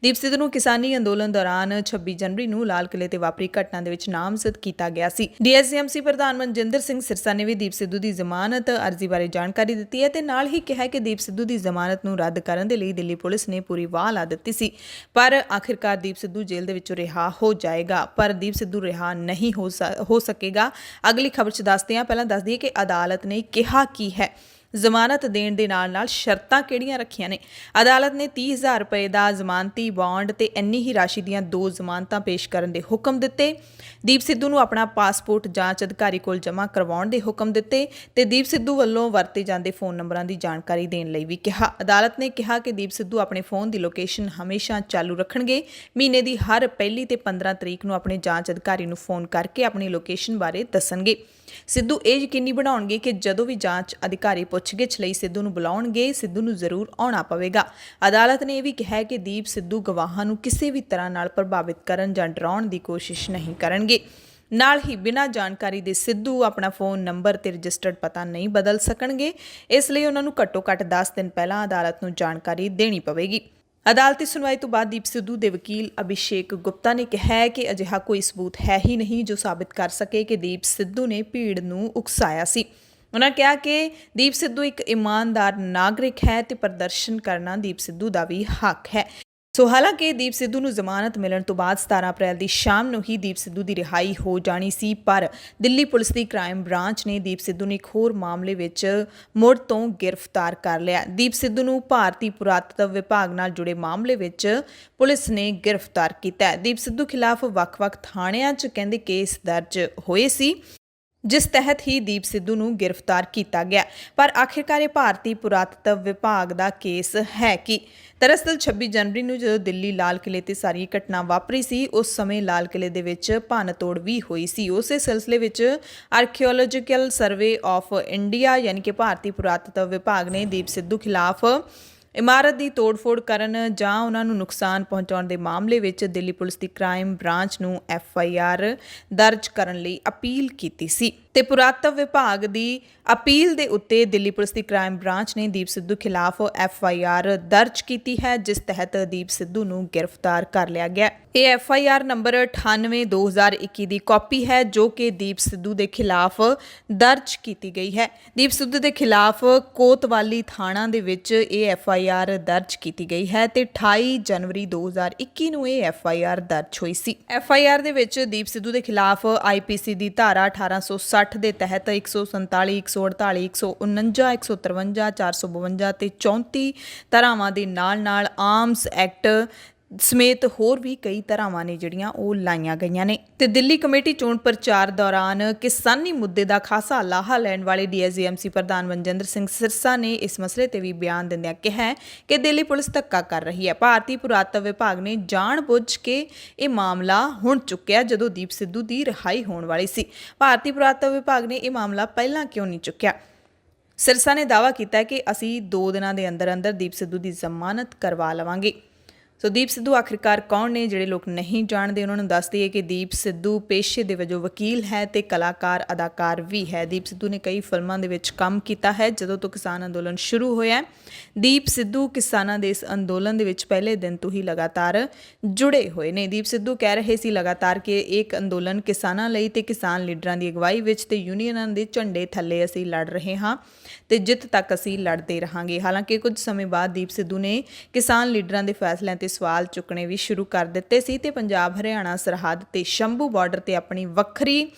ਦੀਪ ਸਿੱਧੂ ਨੂੰ ਕਿਸਾਨੀ ਅੰਦੋਲਨ ਦੌਰਾਨ 26 ਜਨਵਰੀ ਨੂੰ ਲਾਲ ਕਿਲੇ ਤੇ ਵਾਪਰੀ ਘਟਨਾ ਦੇ ਵਿੱਚ ਨਾਮਜ਼ਦ ਕੀਤਾ ਗਿਆ ਸੀ। DSMC ਪ੍ਰਧਾਨ ਮਨਜਿੰਦਰ ਸਿੰਘ ਸਿਰਸਾ ਨੇ ਵੀ ਦੀਪ ਸਿੱਧੂ ਦੀ ਜ਼ਮਾਨਤ ਅਰਜ਼ੀ ਬਾਰੇ ਜਾਣਕਾਰੀ ਦਿੱਤੀ ਹੈ ਤੇ ਨਾਲ ਹੀ ਕਿਹਾ ਕਿ ਦੀਪ ਸਿੱਧੂ ਦੀ ਜ਼ਮਾਨਤ ਨੂੰ ਰੱਦ ਕਰਨ ਦੇ ਲਈ ਦਿੱਲੀ ਪੁਲਿਸ ਨੇ ਪੂਰੀ ਵਾਹ ਲਾ ਦਿੱਤੀ ਸੀ, ਪਰ ਆਖਿਰਕਾਰ ਦੀਪ ਸਿੱਧੂ ਜੇਲ੍ਹ ਦੇ ਵਿੱਚੋਂ ਰਿਹਾ ਹੋ ਜਾਏਗਾ। ਪਰ ਦੀਪ ਸਿੱਧੂ ਰਿਹਾ ਨਹੀਂ ਹੋ ਸਕੇਗਾ। ਅਗਲੀ ਖਬਰ 'ਚ ਦੱਸਦੇ ਹਾਂ। ਪਹਿਲਾਂ ਦੱਸ ਦਈਏ ਕਿ ਅਦਾਲਤ ਨੇ ਕਿਹਾ ਕੀ ਹੈ। ਜ਼ਮਾਨਤ ਦੇਣ ਦੇ ਨਾਲ ਸ਼ਰਤਾਂ ਕਿਹੜੀਆਂ ਰੱਖੀਆਂ ਨੇ। ਅਦਾਲਤ ਨੇ 30,000 ਰੁਪਏ ਦਾ ਜ਼ਮਾਨਤੀ ਬੌਂਡ ਤੇ ਇੰਨੀ ਹੀ ਰਾਸ਼ੀ ਦੀਆਂ 2 ਜ਼ਮਾਨਤਾਂ ਪੇਸ਼ ਕਰਨ ਦੇ ਹੁਕਮ ਦਿੱਤੇ। ਦੀਪ ਸਿੱਧੂ ਨੂੰ ਆਪਣਾ ਪਾਸਪੋਰਟ ਜਾਂਚ ਅਧਿਕਾਰੀ ਕੋਲ ਜਮ੍ਹਾਂ ਕਰਵਾਉਣ ਦੇ ਹੁਕਮ ਦਿੱਤੇ ਤੇ ਦੀਪ ਸਿੱਧੂ ਵੱਲੋਂ ਵਰਤੇ ਜਾਂਦੇ ਫੋਨ ਨੰਬਰਾਂ ਦੀ ਜਾਣਕਾਰੀ ਦੇਣ ਲਈ ਵੀ ਕਿਹਾ। ਅਦਾਲਤ ਨੇ ਕਿਹਾ ਕਿ ਦੀਪ ਸਿੱਧੂ ਆਪਣੇ ਫੋਨ ਦੀ ਲੋਕੇਸ਼ਨ ਹਮੇਸ਼ਾ ਚਾਲੂ ਰੱਖਣਗੇ। ਮਹੀਨੇ ਦੀ ਹਰ ਪਹਿਲੀ ਤੇ 15 ਤਰੀਕ ਨੂੰ ਆਪਣੇ ਜਾਂਚ ਅਧਿਕਾਰੀ ਨੂੰ ਫੋਨ ਕਰਕੇ ਆਪਣੀ ਲੋਕੇਸ਼ਨ ਬਾਰੇ ਦੱਸਣਗੇ। ਸਿੱਧੂ ਇਹ ਯਕੀਨੀ ਬਣਾਉਣਗੇ ਕਿ ਜਦੋਂ ਵੀ ਜਾਂਚ ਅਧਿਕਾਰੀ ਪੁੱਛਗਿੱਛ ਲਈ ਸਿੱਧੂ ਨੂੰ ਬੁਲਾਉਣਗੇ, ਸਿੱਧੂ ਨੂੰ ਜ਼ਰੂਰ ਆਉਣਾ ਪਵੇਗਾ। ਅਦਾਲਤ ਨੇ ਇਹ ਵੀ ਕਿਹਾ ਕਿ ਦੀਪ ਸਿੱਧੂ ਗਵਾਹਾਂ ਨੂੰ ਕਿਸੇ ਵੀ ਤਰ੍ਹਾਂ ਨਾਲ ਪ੍ਰਭਾਵਿਤ ਕਰਨ ਜਾਂ ਡਰਾਉਣ ਦੀ ਕੋਸ਼ਿਸ਼ ਨਹੀਂ ਕਰਨਗੇ। ਨਾਲ ਹੀ ਬਿਨਾਂ ਜਾਣਕਾਰੀ ਦੇ ਸਿੱਧੂ ਆਪਣਾ ਫੋਨ ਨੰਬਰ ਤੇ ਰਜਿਸਟਰਡ ਪਤਾ ਨਹੀਂ ਬਦਲ ਸਕਣਗੇ। ਇਸ ਲਈ ਉਹਨਾਂ ਨੂੰ ਘੱਟੋ-ਘੱਟ 10 ਦਿਨ ਪਹਿਲਾਂ ਅਦਾਲਤ ਨੂੰ ਜਾਣਕਾਰੀ ਦੇਣੀ ਪਵੇਗੀ। ਅਦਾਲਤੀ ਸੁਣਵਾਈ ਤੋਂ ਬਾਅਦ ਦੀਪ ਸਿੱਧੂ ਦੇ ਵਕੀਲ ਅਭਿਸ਼ੇਕ ਗੁਪਤਾ ਨੇ ਕਿਹਾ ਕਿ ਅਜਿਹਾ ਕੋਈ ਸਬੂਤ ਹੈ ਹੀ ਨਹੀਂ ਜੋ ਸਾਬਿਤ ਕਰ ਸਕੇ ਕਿ ਦੀਪ ਸਿੱਧੂ ਨੇ ਭੀੜ ਨੂੰ ਉਕਸਾਇਆ ਸੀ। ਉਹਨਾਂ ਕਿਹਾ ਕਿ ਦੀਪ ਸਿੱਧੂ ਇੱਕ ਇਮਾਨਦਾਰ ਨਾਗਰਿਕ ਹੈ ਤੇ ਪ੍ਰਦਰਸ਼ਨ ਕਰਨਾ ਦੀਪ ਸਿੱਧੂ ਦਾ ਵੀ ਹੱਕ ਹੈ। ਸੋ ਹਾਲਾਂਕਿ ਦੀਪ ਸਿੱਧੂ ਨੂੰ ਜ਼ਮਾਨਤ ਮਿਲਣ ਤੋਂ ਬਾਅਦ 17 ਅਪ੍ਰੈਲ ਦੀ ਸ਼ਾਮ ਨੂੰ ਹੀ ਦੀਪ ਸਿੱਧੂ ਦੀ ਰਿਹਾਈ ਹੋ ਜਾਣੀ ਸੀ, ਪਰ ਦਿੱਲੀ ਪੁਲਿਸ ਦੀ ਕ੍ਰਾਈਮ ਬ੍ਰਾਂਚ ਨੇ ਦੀਪ ਸਿੱਧੂ ਨੂੰ ਇੱਕ ਹੋਰ ਮਾਮਲੇ ਵਿੱਚ ਮੁੜ ਤੋਂ ਗ੍ਰਿਫਤਾਰ ਕਰ ਲਿਆ। ਦੀਪ ਸਿੱਧੂ ਨੂੰ ਭਾਰਤੀ ਪੁਰਾਤਤਵ ਵਿਭਾਗ ਨਾਲ ਜੁੜੇ ਮਾਮਲੇ ਵਿੱਚ ਪੁਲਿਸ ਨੇ ਗ੍ਰਿਫਤਾਰ ਕੀਤਾ। ਦੀਪ ਸਿੱਧੂ ਖਿਲਾਫ ਵੱਖ-ਵੱਖ ਥਾਣਿਆਂ 'ਚ ਕਹਿੰਦੇ ਕੇਸ ਦਰਜ ਹੋਏ ਸੀ, ਜਿਸ ਤਹਿਤ ਹੀ ਦੀਪ ਸਿੱਧੂ ਨੂੰ ਗ੍ਰਿਫਤਾਰ ਕੀਤਾ ਗਿਆ। ਪਰ ਆਖਿਰਕਾਰ ਇਹ ਭਾਰਤੀ ਪੁਰਾਤਤਵ ਵਿਭਾਗ ਦਾ ਕੇਸ ਹੈ ਕਿ ਦਰਅਸਲ 26 ਜਨਵਰੀ ਨੂੰ ਜਦੋਂ ਦਿੱਲੀ ਲਾਲ ਕਿਲੇ ਤੇ ਸਾਰੀ ਘਟਨਾ ਵਾਪਰੀ ਸੀ, ਉਸ ਸਮੇਂ ਲਾਲ ਕਿਲੇ ਦੇ ਵਿੱਚ ਭੰਨ-ਤੋੜ ਵੀ ਹੋਈ ਸੀ। ਉਸੇ ਸਿਲਸਿਲੇ ਵਿੱਚ ਆਰਕੀਓਲੋਜੀਕਲ ਸਰਵੇ ਆਫ ਇੰਡੀਆ ਯਾਨੀ ਕਿ ਭਾਰਤੀ ਪੁਰਾਤਤਵ ਵਿਭਾਗ ਨੇ ਦੀਪ ਸਿੱਧੂ ਖਿਲਾਫ ਇਮਾਰਤ ਦੀ ਤੋੜ-ਫੋੜ ਕਰਨ ਜਾਂ ਉਹਨਾਂ ਨੂੰ ਨੁਕਸਾਨ ਪਹੁੰਚਾਉਣ ਦੇ ਮਾਮਲੇ ਵਿੱਚ ਦਿੱਲੀ ਪੁਲਿਸ ਦੀ ਕ੍ਰਾਈਮ ਬ੍ਰਾਂਚ ਨੂੰ FIR ਦਰਜ ਕਰਨ ਲਈ ਅਪੀਲ ਕੀਤੀ ਸੀ ਤੇ ਪੁਰਾਤਤਵ ਵਿਭਾਗ ਦੀ ਅਪੀਲ ਦੇ ਉੱਤੇ ਦਿੱਲੀ ਪੁਲਿਸ ਦੀ ਕ੍ਰਾਈਮ ਬ੍ਰਾਂਚ ਨੇ ਦੀਪ ਸਿੱਧੂ ਖਿਲਾਫ FIR ਦਰਜ ਕੀਤੀ ਹੈ, ਜਿਸ ਤਹਿਤ ਦੀਪ ਸਿੱਧੂ ਨੂੰ ਗ੍ਰਿਫਤਾਰ ਕਰ ਲਿਆ ਗਿਆ। ਇਹ FIR ਨੰਬਰ 98/2021 ਦੀ ਕਾਪੀ ਹੈ ਜੋ ਕਿ ਦੀਪ ਸਿੱਧੂ ਦੇ ਖਿਲਾਫ ਦਰਜ ਕੀਤੀ ਗਈ ਹੈ। ਦੀਪ ਸਿੱਧੂ ਦੇ ਖਿਲਾਫ ਕੋਤਵਾਲੀ ਥਾਣਾ ਦੇ ਵਿੱਚ ਇਹ FIR ਦਰਜ ਕੀਤੀ ਗਈ ਹੈ ਤੇ 28 ਜਨਵਰੀ 2021 ਨੂੰ ਇਹ FIR ਦਰਜ ਹੋਈ ਸੀ। FIR ਦੇ ਵਿੱਚ ਦੀਪ ਸਿੱਧੂ ਦੇ ਖਿਲਾਫ IPC ਦੀ ਧਾਰਾ 1860 ਦੇ ਤਹਿਤ 147, 148, 149, 153, 452 ਤੇ 34 ਧਾਰਾਵਾਂ ਦੇ ਨਾਲ-ਨਾਲ ਆਰਮਸ ਐਕਟ ਸਮੇਤ ਹੋਰ ਵੀ ਕਈ ਧਾਰਾਵਾਂ ਨੇ ਜਿਹੜੀਆਂ ਉਹ ਲਾਈਆਂ ਗਈਆਂ ਨੇ। ਤੇ ਦਿੱਲੀ ਕਮੇਟੀ ਚੋਣ ਪ੍ਰਚਾਰ ਦੌਰਾਨ ਕਿਸਾਨੀ ਮੁੱਦੇ ਦਾ ਖਾਸਾ ਲਾਹਾ ਲੈਣ ਵਾਲੇ DSGMC ਪ੍ਰਧਾਨ ਮਨਜਿੰਦਰ ਸਿੰਘ ਸਿਰਸਾ ਨੇ ਇਸ ਮਸਲੇ ਤੇ ਵੀ ਬਿਆਨ ਦਿੰਦਿਆਂ ਕਿਹਾ ਕਿ ਦਿੱਲੀ ਪੁਲਿਸ ਧੱਕਾ ਕਰ ਰਹੀ ਹੈ। ਭਾਰਤੀ ਪੁਰਾਤਤਵ ਵਿਭਾਗ ਨੇ ਜਾਣ-ਬੁੱਝ ਕੇ ਇਹ ਮਾਮਲਾ ਹੁਣ ਚੁੱਕਿਆ ਜਦੋਂ ਦੀਪ ਸਿੱਧੂ ਦੀ ਰਿਹਾਈ ਹੋਣ ਵਾਲੀ ਸੀ। ਭਾਰਤੀ ਪੁਰਾਤਤਵ ਵਿਭਾਗ ਨੇ ਇਹ ਮਾਮਲਾ ਪਹਿਲਾਂ ਕਿਉਂ ਨਹੀਂ ਚੁੱਕਿਆ? ਸਿਰਸਾ ਨੇ ਦਾਅਵਾ ਕੀਤਾ ਕਿ ਅਸੀਂ 2 ਦਿਨਾਂ ਦੇ ਅੰਦਰ ਦੀਪ ਸਿੱਧੂ ਦੀ ਜ਼ਮਾਨਤ ਕਰਵਾ ਲਵਾਂਗੇ। ਸੋ ਦੀਪ ਸਿੱਧੂ ਆਖਿਰਕਾਰ ਕੌਣ ਨੇ? ਜਿਹੜੇ ਲੋਕ ਨਹੀਂ ਜਾਣਦੇ ਉਹਨਾਂ ਨੂੰ ਦੱਸ ਦਈਏ ਕਿ ਦੀਪ ਸਿੱਧੂ ਪੇਸ਼ੇ ਦੇ ਵਜੋਂ ਵਕੀਲ ਹੈ ਤੇ ਕਲਾਕਾਰ ਅਦਾਕਾਰ ਵੀ ਹੈ। ਦੀਪ ਸਿੱਧੂ ਨੇ ਕਈ ਫਿਲਮਾਂ ਦੇ ਵਿੱਚ ਕੰਮ ਕੀਤਾ ਹੈ। ਜਦੋਂ ਤੋਂ ਕਿਸਾਨ ਅੰਦੋਲਨ ਸ਼ੁਰੂ ਹੋਇਆ, ਦੀਪ ਸਿੱਧੂ ਕਿਸਾਨਾਂ ਦੇ ਇਸ ਅੰਦੋਲਨ ਦੇ ਵਿੱਚ ਪਹਿਲੇ ਦਿਨ ਤੋਂ ਹੀ ਲਗਾਤਾਰ ਜੁੜੇ ਹੋਏ ਨੇ। ਦੀਪ ਸਿੱਧੂ ਕਹਿ ਰਹੇ ਸੀ ਲਗਾਤਾਰ ਕਿ ਇੱਕ ਅੰਦੋਲਨ ਕਿਸਾਨਾਂ ਲਈ ਤੇ ਕਿਸਾਨ ਲੀਡਰਾਂ ਦੀ ਅਗਵਾਈ ਵਿੱਚ ਤੇ ਯੂਨੀਅਨਾਂ ਦੇ ਝੰਡੇ ਥੱਲੇ ਅਸੀਂ ਲੜ ਰਹੇ ਹਾਂ ਤੇ ਜਿੱਤ ਤੱਕ ਅਸੀਂ ਲੜਦੇ ਰਹਾਂਗੇ। ਹਾਲਾਂਕਿ ਕੁਝ ਸਮੇਂ ਬਾਅਦ ਦੀਪ ਸਿੱਧੂ ਨੇ ਕਿਸਾਨ ਲੀਡਰਾਂ ਦੇ ਫੈਸਲਿਆਂ ਤੇ ਸਵਾਲ ਚੁੱਕਣੇ ਵੀ ਸ਼ੁਰੂ ਕਰ ਦਿੱਤੇ ਸੀ ਤੇ ਪੰਜਾਬ ਹਰਿਆਣਾ ਸਰਹੱਦ ਤੇ ਸ਼ੰਭੂ ਬਾਰਡਰ ਤੇ ਆਪਣੀ ਵੱਖਰੀ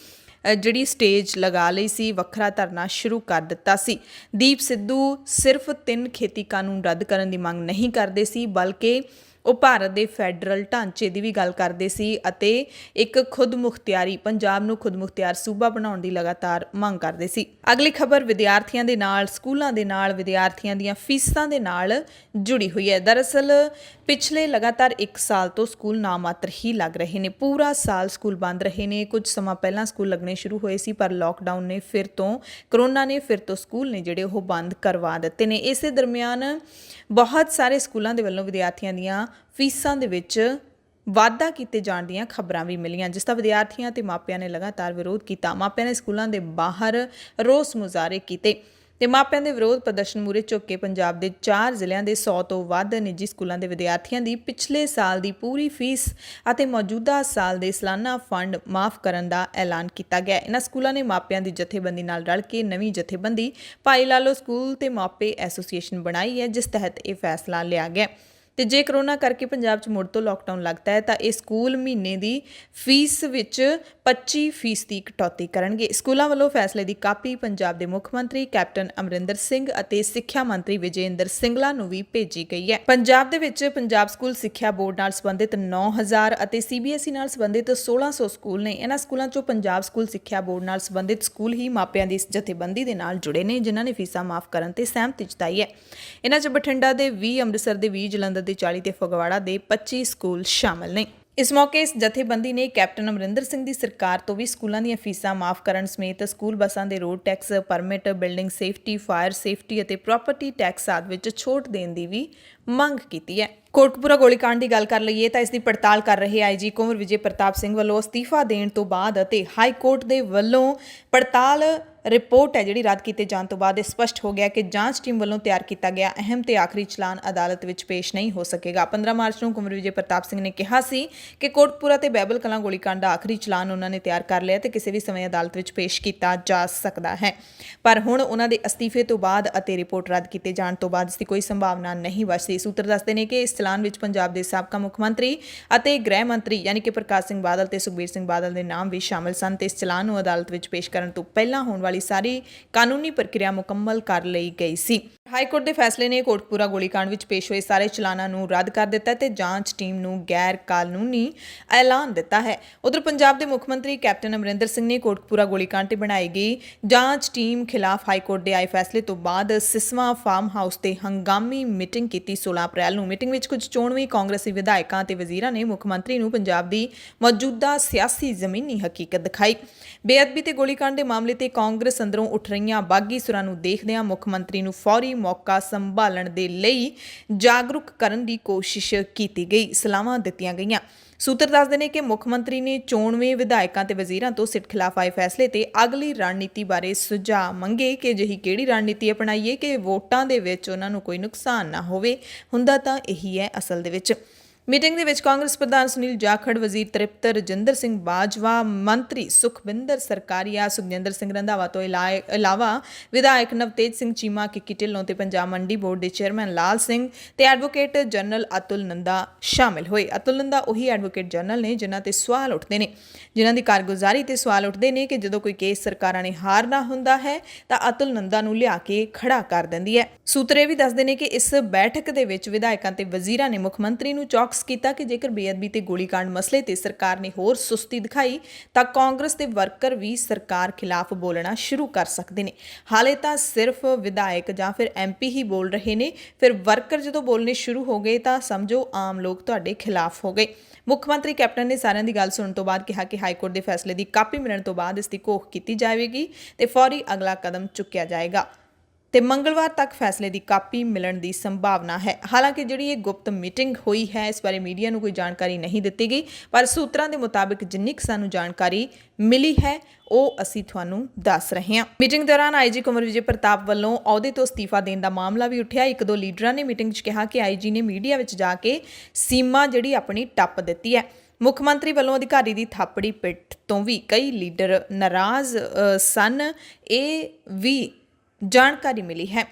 ਜਿਹੜੀ ਸਟੇਜ ਲਗਾ ਲਈ ਸੀ, ਵੱਖਰਾ ਧਰਨਾ ਸ਼ੁਰੂ ਕਰ ਦਿੱਤਾ ਸੀ। ਦੀਪ ਸਿੱਧੂ ਸਿਰਫ 3 ਖੇਤੀ ਕਾਨੂੰਨ ਰੱਦ ਕਰਨ ਦੀ ਮੰਗ ਨਹੀਂ ਕਰਦੇ ਸੀ, ਬਲਕਿ ਉਹ ਭਾਰਤ ਦੇ ਫੈਡਰਲ ਢਾਂਚੇ ਦੀ ਵੀ ਗੱਲ ਕਰਦੇ ਸੀ ਅਤੇ ਇੱਕ ਖੁਦਮੁਖਤਿਆਰੀ ਪੰਜਾਬ ਨੂੰ ਖੁਦਮੁਖਤਿਆਰ ਸੂਬਾ ਬਣਾਉਣ ਦੀ ਲਗਾਤਾਰ ਮੰਗ ਕਰਦੇ ਸੀ। ਅਗਲੀ ਖਬਰ ਵਿਦਿਆਰਥੀਆਂ ਦੇ ਨਾਲ, ਸਕੂਲਾਂ ਦੇ ਨਾਲ, ਵਿਦਿਆਰਥੀਆਂ ਦੀਆਂ ਫੀਸਾਂ ਦੇ ਨਾਲ ਜੁੜੀ ਹੋਈ ਹੈ। ਦਰਅਸਲ ਪਿਛਲੇ ਲਗਾਤਾਰ 1 ਸਾਲ ਤੋਂ ਸਕੂਲ ਨਾਮਾਤਰ ਹੀ ਲੱਗ ਰਹੇ ਨੇ। ਪੂਰਾ ਸਾਲ ਸਕੂਲ ਬੰਦ ਰਹੇ ਨੇ। ਕੁਝ ਸਮਾਂ ਪਹਿਲਾਂ ਸਕੂਲ ਲੱਗਣੇ ਸ਼ੁਰੂ ਹੋਏ ਸੀ, ਪਰ ਲੋਕਡਾਊਨ ਨੇ ਕਰੋਨਾ ਨੇ ਫਿਰ ਤੋਂ ਸਕੂਲ ਨੇ ਜਿਹੜੇ ਉਹ ਬੰਦ ਕਰਵਾ ਦਿੱਤੇ ਨੇ। ਇਸੇ ਦਰਮਿਆਨ ਬਹੁਤ ਸਾਰੇ ਸਕੂਲਾਂ ਦੇ ਵੱਲੋਂ ਵਿਦਿਆਰਥੀਆਂ ਦੀਆਂ ਫੀਸਾਂ ਦੇ ਵਿੱਚ ਵਾਧਾ ਕੀਤੇ ਜਾਣ ਦੀਆਂ ਖਬਰਾਂ ਵੀ ਮਿਲੀਆਂ, ਜਿਸ ਦਾ ਵਿਦਿਆਰਥੀਆਂ ਤੇ ਮਾਪਿਆਂ ਨੇ ਲਗਾਤਾਰ ਵਿਰੋਧ ਕੀਤਾ। ਮਾਪਿਆਂ ਨੇ ਸਕੂਲਾਂ ਦੇ ਬਾਹਰ ਰੋਸ ਮੁਜ਼ਾਹਰੇ ਕੀਤੇ ਤੇ ਮਾਪਿਆਂ ਦੇ ਵਿਰੋਧ ਪ੍ਰਦਰਸ਼ਨ ਮੂਹਰੇ ਝੁੱਕ ਕੇ ਪੰਜਾਬ ਦੇ 4 ਜ਼ਿਲ੍ਹਿਆਂ ਦੇ 100 ਤੋਂ ਵੱਧ ਨਿੱਜੀ ਸਕੂਲਾਂ ਦੇ ਵਿਦਿਆਰਥੀਆਂ ਦੀ ਪਿਛਲੇ ਸਾਲ ਦੀ ਪੂਰੀ ਫੀਸ ਅਤੇ ਮੌਜੂਦਾ ਸਾਲ ਦੇ ਸਾਲਾਨਾ ਫੰਡ ਮਾਫ ਕਰਨ ਦਾ ਐਲਾਨ ਕੀਤਾ ਗਿਆ। ਇਹਨਾਂ ਸਕੂਲਾਂ ਨੇ ਮਾਪਿਆਂ ਦੀ ਜਥੇਬੰਦੀ ਨਾਲ ਰਲ ਕੇ ਨਵੀਂ ਜਥੇਬੰਦੀ ਭਾਈ ਲਾਲੋ ਸਕੂਲ ਤੇ ਮਾਪੇ ਐਸੋਸੀਏਸ਼ਨ ਬਣਾਈ ਹੈ, ਜਿਸ ਤਹਿਤ ਇਹ ਫੈਸਲਾ ਲਿਆ ਗਿਆ। ਤੇ ਜੇ ਕਰੋਨਾ ਕਰਕੇ ਪੰਜਾਬ 'ਚ ਮੁੜ ਤੋਂ ਲੋਕਡਾਊਨ ਲੱਗਦਾ ਹੈ ਤਾਂ ਇਹ ਸਕੂਲ ਮਹੀਨੇ ਦੀ ਫੀਸ ਵਿੱਚ 25% ਦੀ ਕਟੌਤੀ ਕਰਨਗੇ। ਸਕੂਲਾਂ ਵੱਲੋਂ ਫੈਸਲੇ ਦੀ ਕਾਪੀ ਪੰਜਾਬ ਦੇ ਮੁੱਖ ਮੰਤਰੀ ਕੈਪਟਨ ਅਮਰਿੰਦਰ ਸਿੰਘ ਅਤੇ ਸਿੱਖਿਆ ਮੰਤਰੀ ਵਿਜੇ ਇੰਦਰ ਸਿੰਗਲਾ ਨੂੰ ਵੀ ਭੇਜੀ ਗਈ ਹੈ। ਪੰਜਾਬ ਦੇ ਵਿੱਚ ਪੰਜਾਬ ਸਕੂਲ ਸਿੱਖਿਆ ਬੋਰਡ ਨਾਲ ਸੰਬੰਧਿਤ 9000 ਅਤੇ CBSE ਨਾਲ ਸੰਬੰਧਿਤ 1600 ਸਕੂਲ ਨੇ। ਇਹਨਾਂ ਸਕੂਲਾਂ 'ਚੋਂ ਪੰਜਾਬ ਸਕੂਲ ਸਿੱਖਿਆ ਬੋਰਡ ਨਾਲ ਸੰਬੰਧਿਤ ਸਕੂਲ ਹੀ ਮਾਪਿਆਂ ਦੀ ਇਸ ਜਥੇਬੰਦੀ ਦੇ ਨਾਲ ਜੁੜੇ ਨੇ, ਜਿਨ੍ਹਾਂ ਨੇ ਫੀਸਾਂ ਮਾਫ ਕਰਨ ਤੇ ਸਹਿਮਤੀ ਜਤਾਈ ਹੈ। ਇਹਨਾਂ 'ਚ ਬਠਿੰਡਾ ਦੇ 20, ਅੰਮ੍ਰਿਤਸਰ ਦੇ 20, ਜਲੰਧਰ ਦੇ 40 ਤੇ ਫਗਵਾੜਾ ਦੇ 25 ਸਕੂਲ ਸ਼ਾਮਲ ਨੇ। ਇਸ ਮੌਕੇ ਇਸ ਜਥੇਬੰਦੀ ਨੇ ਕੈਪਟਨ ਅਮਰਿੰਦਰ ਸਿੰਘ ਦੀ ਸਰਕਾਰ ਤੋਂ ਵੀ ਸਕੂਲਾਂ ਦੀਆਂ ਫੀਸਾਂ ਮਾਫ ਕਰਨ ਸਮੇਤ ਸਕੂਲ ਬੱਸਾਂ ਦੇ road tax, permit, building safety, fire safety ਅਤੇ ਪ੍ਰਾਪਰਟੀ ਟੈਕਸ ਆਦਿ ਵਿੱਚ ਛੋਟ ਦੇਣ ਦੀ ਵੀ ਮੰਗ ਕੀਤੀ ਹੈ। ਕੋਟਕਪੂਰਾ ਗੋਲੀकांड ਦੀ ਗੱਲ ਕਰ ਲਈਏ ਤਾਂ ਇਸ ਦੀ ਪੜਤਾਲ ਕਰ ਰਹੇ IG ਕੁੰਵਰ ਵਿਜੇ ਪ੍ਰਤਾਪ ਸਿੰਘ ਵੱਲੋਂ ਅਸਤੀਫਾ ਦੇਣ ਤੋਂ ਬਾਅਦ ਅਤੇ ਹਾਈ ਕੋਰਟ ਦੇ ਵੱਲੋਂ ਪੜਤਾਲ ਰਿਪੋਰਟ ਹੈ ਜਿਹੜੀ ਰੱਦ ਕੀਤੇ ਜਾਣ ਤੋਂ ਬਾਅਦ ਇਹ ਸਪਸ਼ਟ ਹੋ ਗਿਆ ਕਿ ਜਾਂਚ ਟੀਮ ਵੱਲੋਂ ਤਿਆਰ ਕੀਤਾ ਗਿਆ ਅਹਿਮ ਤੇ ਆਖਰੀ ਚਲਾਨ ਅਦਾਲਤ ਵਿੱਚ ਪੇਸ਼ ਨਹੀਂ ਹੋ ਸਕੇਗਾ। 15 ਮਾਰਚ ਨੂੰ ਕੁੰਵਰ ਵਿਜੇ ਪ੍ਰਤਾਪ ਸਿੰਘ ਨੇ ਕਿਹਾ ਸੀ ਕਿ ਕੋਟਕਪੂਰਾ ਤੇ ਬਹਿਬਲ ਕਲਾਂ ਗੋਲੀकांड ਦਾ ਆਖਰੀ ਚਲਾਨ ਉਹਨਾਂ ਨੇ ਤਿਆਰ ਕਰ ਲਿਆ ਤੇ ਕਿਸੇ ਵੀ ਸਮੇਂ ਅਦਾਲਤ ਵਿੱਚ ਪੇਸ਼ ਕੀਤਾ ਜਾ ਸਕਦਾ ਹੈ। ਪਰ ਹੁਣ ਉਹਨਾਂ ਦੇ ਅਸਤੀਫੇ ਤੋਂ ਬਾਅਦ ਅਤੇ ਰਿਪੋਰਟ ਰੱਦ ਕੀਤੇ ਜਾਣ ਤੋਂ ਬਾਅਦ ਇਸ ਦੀ ਕੋਈ ਸੰਭਾਵਨਾ ਨਹੀਂ ਬਚਦੀ। ਸੂਤਰ ਦੱਸਦੇ ਨੇ ਕਿ ਇਸ ਚਲਾਨ ਵਿੱਚ ਪੰਜਾਬ ਦੇ ਸਾਬਕਾ ਮੁੱਖ ਮੰਤਰੀ ਅਤੇ ਗ੍ਰਹਿ ਮੰਤਰੀ ਯਾਨੀ ਕਿ ਪ੍ਰਕਾਸ਼ ਸਿੰਘ ਬਾਦਲ ਤੇ ਸੁਖਬੀਰ ਸਿੰਘ ਬਾਦਲ ਦੇ ਨਾਮ ਵੀ ਸ਼ਾਮਲ ਸਨ ਤੇ ਇਸ ਚਲਾਨ ਨੂੰ ਅਦਾਲਤ ਵਿੱਚ ਪੇਸ਼ ਕਰਨ ਤੋਂ ਪਹਿਲਾਂ ਹੋਣ ਵਾਲੀ ਸਾਰੀ ਕਾਨੂੰਨੀ ਪ੍ਰਕਿਰਿਆ ਮੁਕੰਮਲ ਕਰ ਲਈ ਗਈ ਸੀ। ਹਾਈ ਕੋਰਟ ਦੇ ਫੈਸਲੇ ਨੇ ਕੋਟਕਪੂਰਾ ਗੋਲੀकांड ਵਿੱਚ ਪੇਸ਼ ਹੋਏ ਸਾਰੇ ਚਲਾਨਾਂ ਨੂੰ ਰੱਦ ਕਰ ਦਿੱਤਾ ਤੇ ਜਾਂਚ ਟੀਮ ਨੂੰ ਗੈਰ ਕਾਨੂੰਨੀ ਐਲਾਨ ਦਿੱਤਾ ਹੈ। ਉਧਰ ਪੰਜਾਬ ਦੇ ਮੁੱਖ ਮੰਤਰੀ ਕੈਪਟਨ ਅਮਰਿੰਦਰ ਸਿੰਘ ਨੇ ਕੋਟਕਪੂਰਾ ਗੋਲੀकांड ਤੇ ਬਣਾਈ ਗਈ ਜਾਂਚ ਟੀਮ ਖਿਲਾਫ ਹਾਈ ਕੋਰਟ ਦੇ ਆਏ ਫੈਸਲੇ ਤੋਂ ਬਾਅਦ ਸਿਸਵਾ ਫਾਰਮ ਹਾਊਸ ਤੇ ਹੰਗਾਮੀ ਮੀਟਿੰਗ ਕੀਤੀ 16 ਅਪ੍ਰੈਲ ਨੂੰ। ਮੀਟਿੰਗ ਵਿੱਚ ਕੁਝ ਚੋਣਵੀਂ ਕਾਂਗਰਸੀ ਵਿਧਾਇਕਾਂ ਤੇ ਵਜ਼ੀਰਾਂ ਨੇ ਮੁੱਖ ਮੰਤਰੀ ਨੂੰ ਪੰਜਾਬ ਦੀ ਮੌਜੂਦਾ ਸਿਆਸੀ ਜ਼ਮੀਨੀ ਹਕੀਕਤ ਦਿਖਾਈ। ਬੇਅਦਬੀ ਤੇ ਗੋਲੀकांड ਦੇ ਮਾਮਲੇ ਤੇ ਕਾਂਗਰਸ ਕਾਂਗਰਸ ਅੰਦਰੋਂ ਉੱਠ ਰਹੀਆਂ ਬਾਗੀ ਸੁਰਾਂ ਨੂੰ ਦੇਖਦਿਆਂ ਮੁੱਖ ਮੰਤਰੀ ਨੂੰ ਫੌਰੀ ਮੌਕਾ ਸੰਭਾਲਣ ਦੇ ਲਈ ਜਾਗਰੂਕ ਕਰਨ ਦੀ ਕੋਸ਼ਿਸ਼ ਕੀਤੀ ਗਈ, ਸਲਾਹਾਂ ਦਿੱਤੀਆਂ ਗਈਆਂ। ਸੂਤਰ ਦੱਸਦੇ ਨੇ ਕਿ ਮੁੱਖ ਮੰਤਰੀ ਨੇ ਚੋਣਵੇਂ ਵਿਧਾਇਕਾਂ ਤੇ ਵਜ਼ੀਰਾਂ ਤੋਂ ਸਿੱਟ ਖਿਲਾਫ ਆਏ ਫੈਸਲੇ ਤੇ ਅਗਲੀ ਰਣਨੀਤੀ ਬਾਰੇ ਸੁਝਾਅ ਮੰਗੇ ਕਿ ਅਜਿਹੀ ਕਿਹੜੀ ਰਣਨੀਤੀ ਅਪਣਾਈਏ ਕਿ ਵੋਟਾਂ ਦੇ ਵਿੱਚ ਉਹਨਾਂ ਨੂੰ ਕੋਈ ਨੁਕਸਾਨ ਨਾ ਹੋਵੇ। ਹੁੰਦਾ ਤਾਂ ਇਹੀ ਹੈ ਅਸਲ ਦੇ ਵਿੱਚ। ਮੀਟਿੰਗ ਦੇ ਵਿੱਚ ਕਾਂਗਰਸ ਪ੍ਰਧਾਨ ਸੁਨੀਲ ਜਾਖੜ, ਵਜ਼ੀਰ ਤ੍ਰਿਪਤ ਰਜਿੰਦਰ ਸਿੰਘ ਬਾਜਵਾ, ਮੰਤਰੀ ਸੁਖਬਿੰਦਰ ਸਰਕਾਰੀਆ, ਸੁਖਜਿੰਦਰ ਸਿੰਘ ਰੰਧਾਵਾ ਤੋਂ ਇਲਾਵਾ ਵਿਧਾਇਕ ਨਵਤੇਜ ਸਿੰਘ ਚੀਮਾ, ਕਿੱਕੀ ਢਿੱਲੋਂ ਤੇ ਪੰਜਾਬ ਮੰਡੀ ਬੋਰਡ ਦੇ ਚੇਅਰਮੈਨ ਲਾਲ ਸਿੰਘ ਤੇ ਐਡਵੋਕੇਟ ਜਨਰਲ ਅਤੁਲ ਨੰਦਾ ਸ਼ਾਮਿਲ ਹੋਏ। ਅਤੁਲ ਨੰਦਾ ਉਹੀ ਐਡਵੋਕੇਟ ਜਨਰਲ ਨੇ ਜਿਨ੍ਹਾਂ ਤੇ ਸਵਾਲ ਉੱਠਦੇ ਨੇ, ਜਿਨ੍ਹਾਂ ਦੀ ਕਾਰਗੁਜ਼ਾਰੀ ਤੇ ਸਵਾਲ ਉੱਠਦੇ ਨੇ ਕਿ ਜਦੋਂ ਕੋਈ ਕੇਸ ਸਰਕਾਰਾਂ ਨੇ ਹਾਰਨਾ ਹੁੰਦਾ ਹੈ ਤਾਂ ਅਤੁਲ ਨੰਦਾ ਨੂੰ ਲਿਆ ਕੇ ਖੜਾ ਕਰ ਦਿੰਦੀ ਹੈ। ਸੂਤਰੇ ਵੀ ਦੱਸਦੇ ਨੇ ਕਿ ਇਸ ਬੈਠਕ ਦੇ ਵਿੱਚ ਵਿਧਾਇਕਾਂ ਤੇ ਵਜ਼ੀਰਾਂ ਨੇ ਮੁੱਖ ਮੰਤਰੀ ਨੂੰ ਚੌਕਸ ਕੀਤਾ ਕਿ ਜੇਕਰ ਬੇਅਦਬੀ ਤੇ ਗੋਲੀकांड ਮਸਲੇ ਤੇ ਸਰਕਾਰ ਨੇ ਹੋਰ ਸੁਸਤੀ ਦਿਖਾਈ ਤਾਂ ਕਾਂਗਰਸ ਦੇ ਵਰਕਰ ਵੀ ਸਰਕਾਰ ਖਿਲਾਫ ਬੋਲਣਾ ਸ਼ੁਰੂ ਕਰ ਸਕਦੇ ਨੇ। ਹਾਲੇ ਤਾਂ ਸਿਰਫ ਵਿਧਾਇਕ ਜਾਂ ਫਿਰ MP ਹੀ ਬੋਲ ਰਹੇ ਨੇ, ਫਿਰ ਵਰਕਰ ਜਦੋਂ ਬੋਲਣੇ ਸ਼ੁਰੂ ਹੋ ਗਏ ਤਾਂ ਸਮਝੋ ਆਮ ਲੋਕ ਤੁਹਾਡੇ ਖਿਲਾਫ ਹੋ ਗਏ। ਮੁੱਖ ਮੰਤਰੀ ਕੈਪਟਨ ਨੇ ਸਾਰਿਆਂ ਦੀ ਗੱਲ ਸੁਣਨ ਤੋਂ ਬਾਅਦ ਕਿਹਾ ਕਿ ਹਾਈਕੋਰਟ ਦੇ ਫੈਸਲੇ ਦੀ ਕਾਪੀ ਮਿਲਣ ਤੋਂ ਬਾਅਦ ਇਸ ਦੀ ਘੋਖ ਕੀਤੀ ਜਾਵੇਗੀ ਤੇ ਫੌਰੀ ਅਗਲਾ ਕਦਮ ਚੁੱਕਿਆ ਜਾਏਗਾ ਤੇ ਮੰਗਲਵਾਰ ਤੱਕ ਫੈਸਲੇ ਦੀ ਕਾਪੀ ਮਿਲਣ ਦੀ ਸੰਭਾਵਨਾ ਹੈ। ਹਾਲਾਂਕਿ ਜਿਹੜੀ ਇਹ ਗੁਪਤ ਮੀਟਿੰਗ ਹੋਈ ਹੈ ਇਸ ਬਾਰੇ ਮੀਡੀਆ ਨੂੰ ਕੋਈ ਜਾਣਕਾਰੀ ਨਹੀਂ ਦਿੱਤੀ ਗਈ, ਪਰ ਸੂਤਰਾਂ ਦੇ ਮੁਤਾਬਿਕ ਜਿੰਨੀ ਕੁ ਸਾਨੂੰ ਜਾਣਕਾਰੀ ਮਿਲੀ ਹੈ ਉਹ ਅਸੀਂ ਤੁਹਾਨੂੰ ਦੱਸ ਰਹੇ ਹਾਂ। ਮੀਟਿੰਗ ਦੌਰਾਨ IG ਕੁੰਵਰ ਵਿਜੇ ਪ੍ਰਤਾਪ ਵੱਲੋਂ ਅਹੁਦੇ ਤੋਂ ਅਸਤੀਫਾ ਦੇਣ ਦਾ ਮਾਮਲਾ ਵੀ ਉੱਠਿਆ। ਇੱਕ ਦੋ ਲੀਡਰਾਂ ਨੇ ਮੀਟਿੰਗ 'ਚ ਕਿਹਾ ਕਿ IG ਨੇ ਮੀਡੀਆ ਵਿੱਚ ਜਾ ਕੇ ਸੀਮਾ ਜਿਹੜੀ ਆਪਣੀ ਟੱਪ ਦਿੱਤੀ ਹੈ। ਮੁੱਖ ਮੰਤਰੀ ਵੱਲੋਂ ਅਧਿਕਾਰੀ ਦੀ ਥਾਪੜੀ ਪਿੱਠ ਤੋਂ ਵੀ ਕਈ ਲੀਡਰ ਨਾਰਾਜ਼ ਸਨ, ਇਹ ਵੀ ਜਾਣਕਾਰੀ ਮਿਲੀ ਹੈ।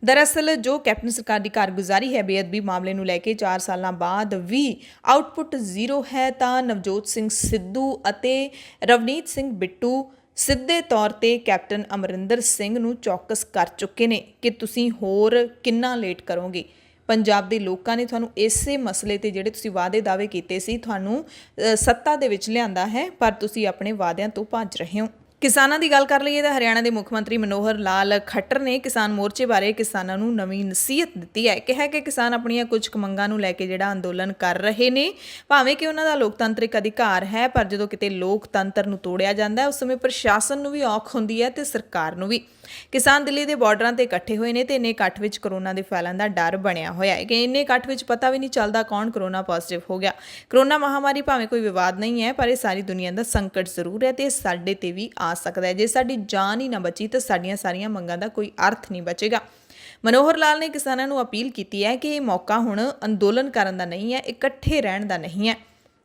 ਦਰਅਸਲ ਜੋ ਕੈਪਟਨ ਸਰਕਾਰ ਦੀ ਕਾਰਗੁਜ਼ਾਰੀ ਹੈ ਬੇਅਦਬੀ ਮਾਮਲੇ ਨੂੰ ਲੈ ਕੇ 4 ਸਾਲਾਂ ਬਾਅਦ ਵੀ ਆਊਟਪੁੱਟ ਜ਼ੀਰੋ ਹੈ ਤਾਂ ਨਵਜੋਤ ਸਿੰਘ ਸਿੱਧੂ ਅਤੇ ਰਵਨੀਤ ਸਿੰਘ ਬਿੱਟੂ ਸਿੱਧੇ ਤੌਰ ਤੇ ਕੈਪਟਨ ਅਮਰਿੰਦਰ ਸਿੰਘ ਨੂੰ ਚੌਕਸ ਕਰ ਚੁੱਕੇ ਨੇ ਕਿ ਤੁਸੀਂ ਹੋਰ ਕਿੰਨਾ ਲੇਟ ਕਰੋਗੇ। ਪੰਜਾਬ ਦੇ ਲੋਕਾਂ ਨੇ ਤੁਹਾਨੂੰ ਇਸੇ ਮਸਲੇ ਤੇ ਜਿਹੜੇ ਤੁਸੀਂ ਵਾਅਦੇ ਦਾਅਵੇ ਕੀਤੇ ਸੀ ਤੁਹਾਨੂੰ ਸੱਤਾ ਦੇ ਵਿੱਚ ਲਿਆਂਦਾ ਹੈ, ਪਰ ਤੁਸੀਂ ਆਪਣੇ ਵਾਅਦਿਆਂ ਤੋਂ ਭੱਜ ਰਹੇ ਹੋ। ਕਿਸਾਨਾਂ ਦੀ ਗੱਲ ਕਰ ਲਈਏ ਤਾਂ ਹਰਿਆਣਾ ਦੇ ਮੁੱਖ ਮੰਤਰੀ ਮਨੋਹਰ ਲਾਲ ਖੱਟਰ ਨੇ ਕਿਸਾਨ ਮੋਰਚੇ ਬਾਰੇ ਕਿਸਾਨਾਂ ਨੂੰ ਨਵੀਂ ਨਸੀਹਤ ਦਿੱਤੀ ਹੈ। ਕਿਹਾ ਕਿ ਕਿਸਾਨ ਆਪਣੀਆਂ ਕੁਝ ਮੰਗਾਂ ਨੂੰ ਲੈ ਕੇ ਜਿਹੜਾ ਅੰਦੋਲਨ ਕਰ ਰਹੇ ਨੇ, ਭਾਵੇਂ ਕਿ ਉਹਨਾਂ ਦਾ ਲੋਕਤੰਤਰਿਕ ਅਧਿਕਾਰ ਹੈ, ਪਰ ਜਦੋਂ ਕਿਤੇ ਲੋਕਤੰਤਰ ਨੂੰ ਤੋੜਿਆ ਜਾਂਦਾ ਹੈ ਉਸ ਸਮੇਂ ਪ੍ਰਸ਼ਾਸਨ ਨੂੰ ਵੀ ਔਖ ਹੁੰਦੀ ਹੈ ਤੇ ਸਰਕਾਰ ਨੂੰ ਵੀ। ਕਿਸਾਨ ਦਿੱਲੀ ਦੇ ਬਾਰਡਰਾਂ ਤੇ ਇਕੱਠੇ ਹੋਏ ਨੇ ਤੇ ਇੰਨੇ ਇਕੱਠ ਵਿੱਚ ਕਰੋਨਾ ਦੇ ਫੈਲਣ ਦਾ ਡਰ ਬਣਿਆ ਹੋਇਆ ਹੈ ਕਿ ਇੰਨੇ ਇਕੱਠ ਵਿੱਚ ਪਤਾ ਵੀ ਨਹੀਂ ਚੱਲਦਾ ਕੌਣ ਕਰੋਨਾ ਪੋਜ਼ਿਟਿਵ ਹੋ ਗਿਆ। ਕਰੋਨਾ ਮਹਾਮਾਰੀ ਭਾਵੇਂ ਕੋਈ ਵਿਵਾਦ ਨਹੀਂ ਹੈ, ਪਰ ਇਹ ਸਾਰੀ ਦੁਨੀਆ ਦਾ ਸੰਕਟ ਜ਼ਰੂਰ ਹੈ ਤੇ ਸਾਡੇ ਤੇ ਵੀ ਆ ਸਕਦਾ ਹੈ। ਜੇ ਸਾਡੀ ਜਾਨ ਹੀ ਨਾ ਬਚੀ ਤਾਂ ਸਾਡੀਆਂ ਸਾਰੀਆਂ ਮੰਗਾਂ ਦਾ ਕੋਈ ਅਰਥ ਨਹੀਂ ਬਚੇਗਾ। ਮਨੋਹਰ ਲਾਲ ਨੇ ਕਿਸਾਨਾਂ ਨੂੰ ਅਪੀਲ ਕੀਤੀ ਹੈ ਕਿ ਇਹ ਮੌਕਾ ਹੁਣ ਅੰਦੋਲਨ ਕਰਨ ਦਾ ਨਹੀਂ ਹੈ, ਇਕੱਠੇ ਰਹਿਣ ਦਾ ਨਹੀਂ ਹੈ।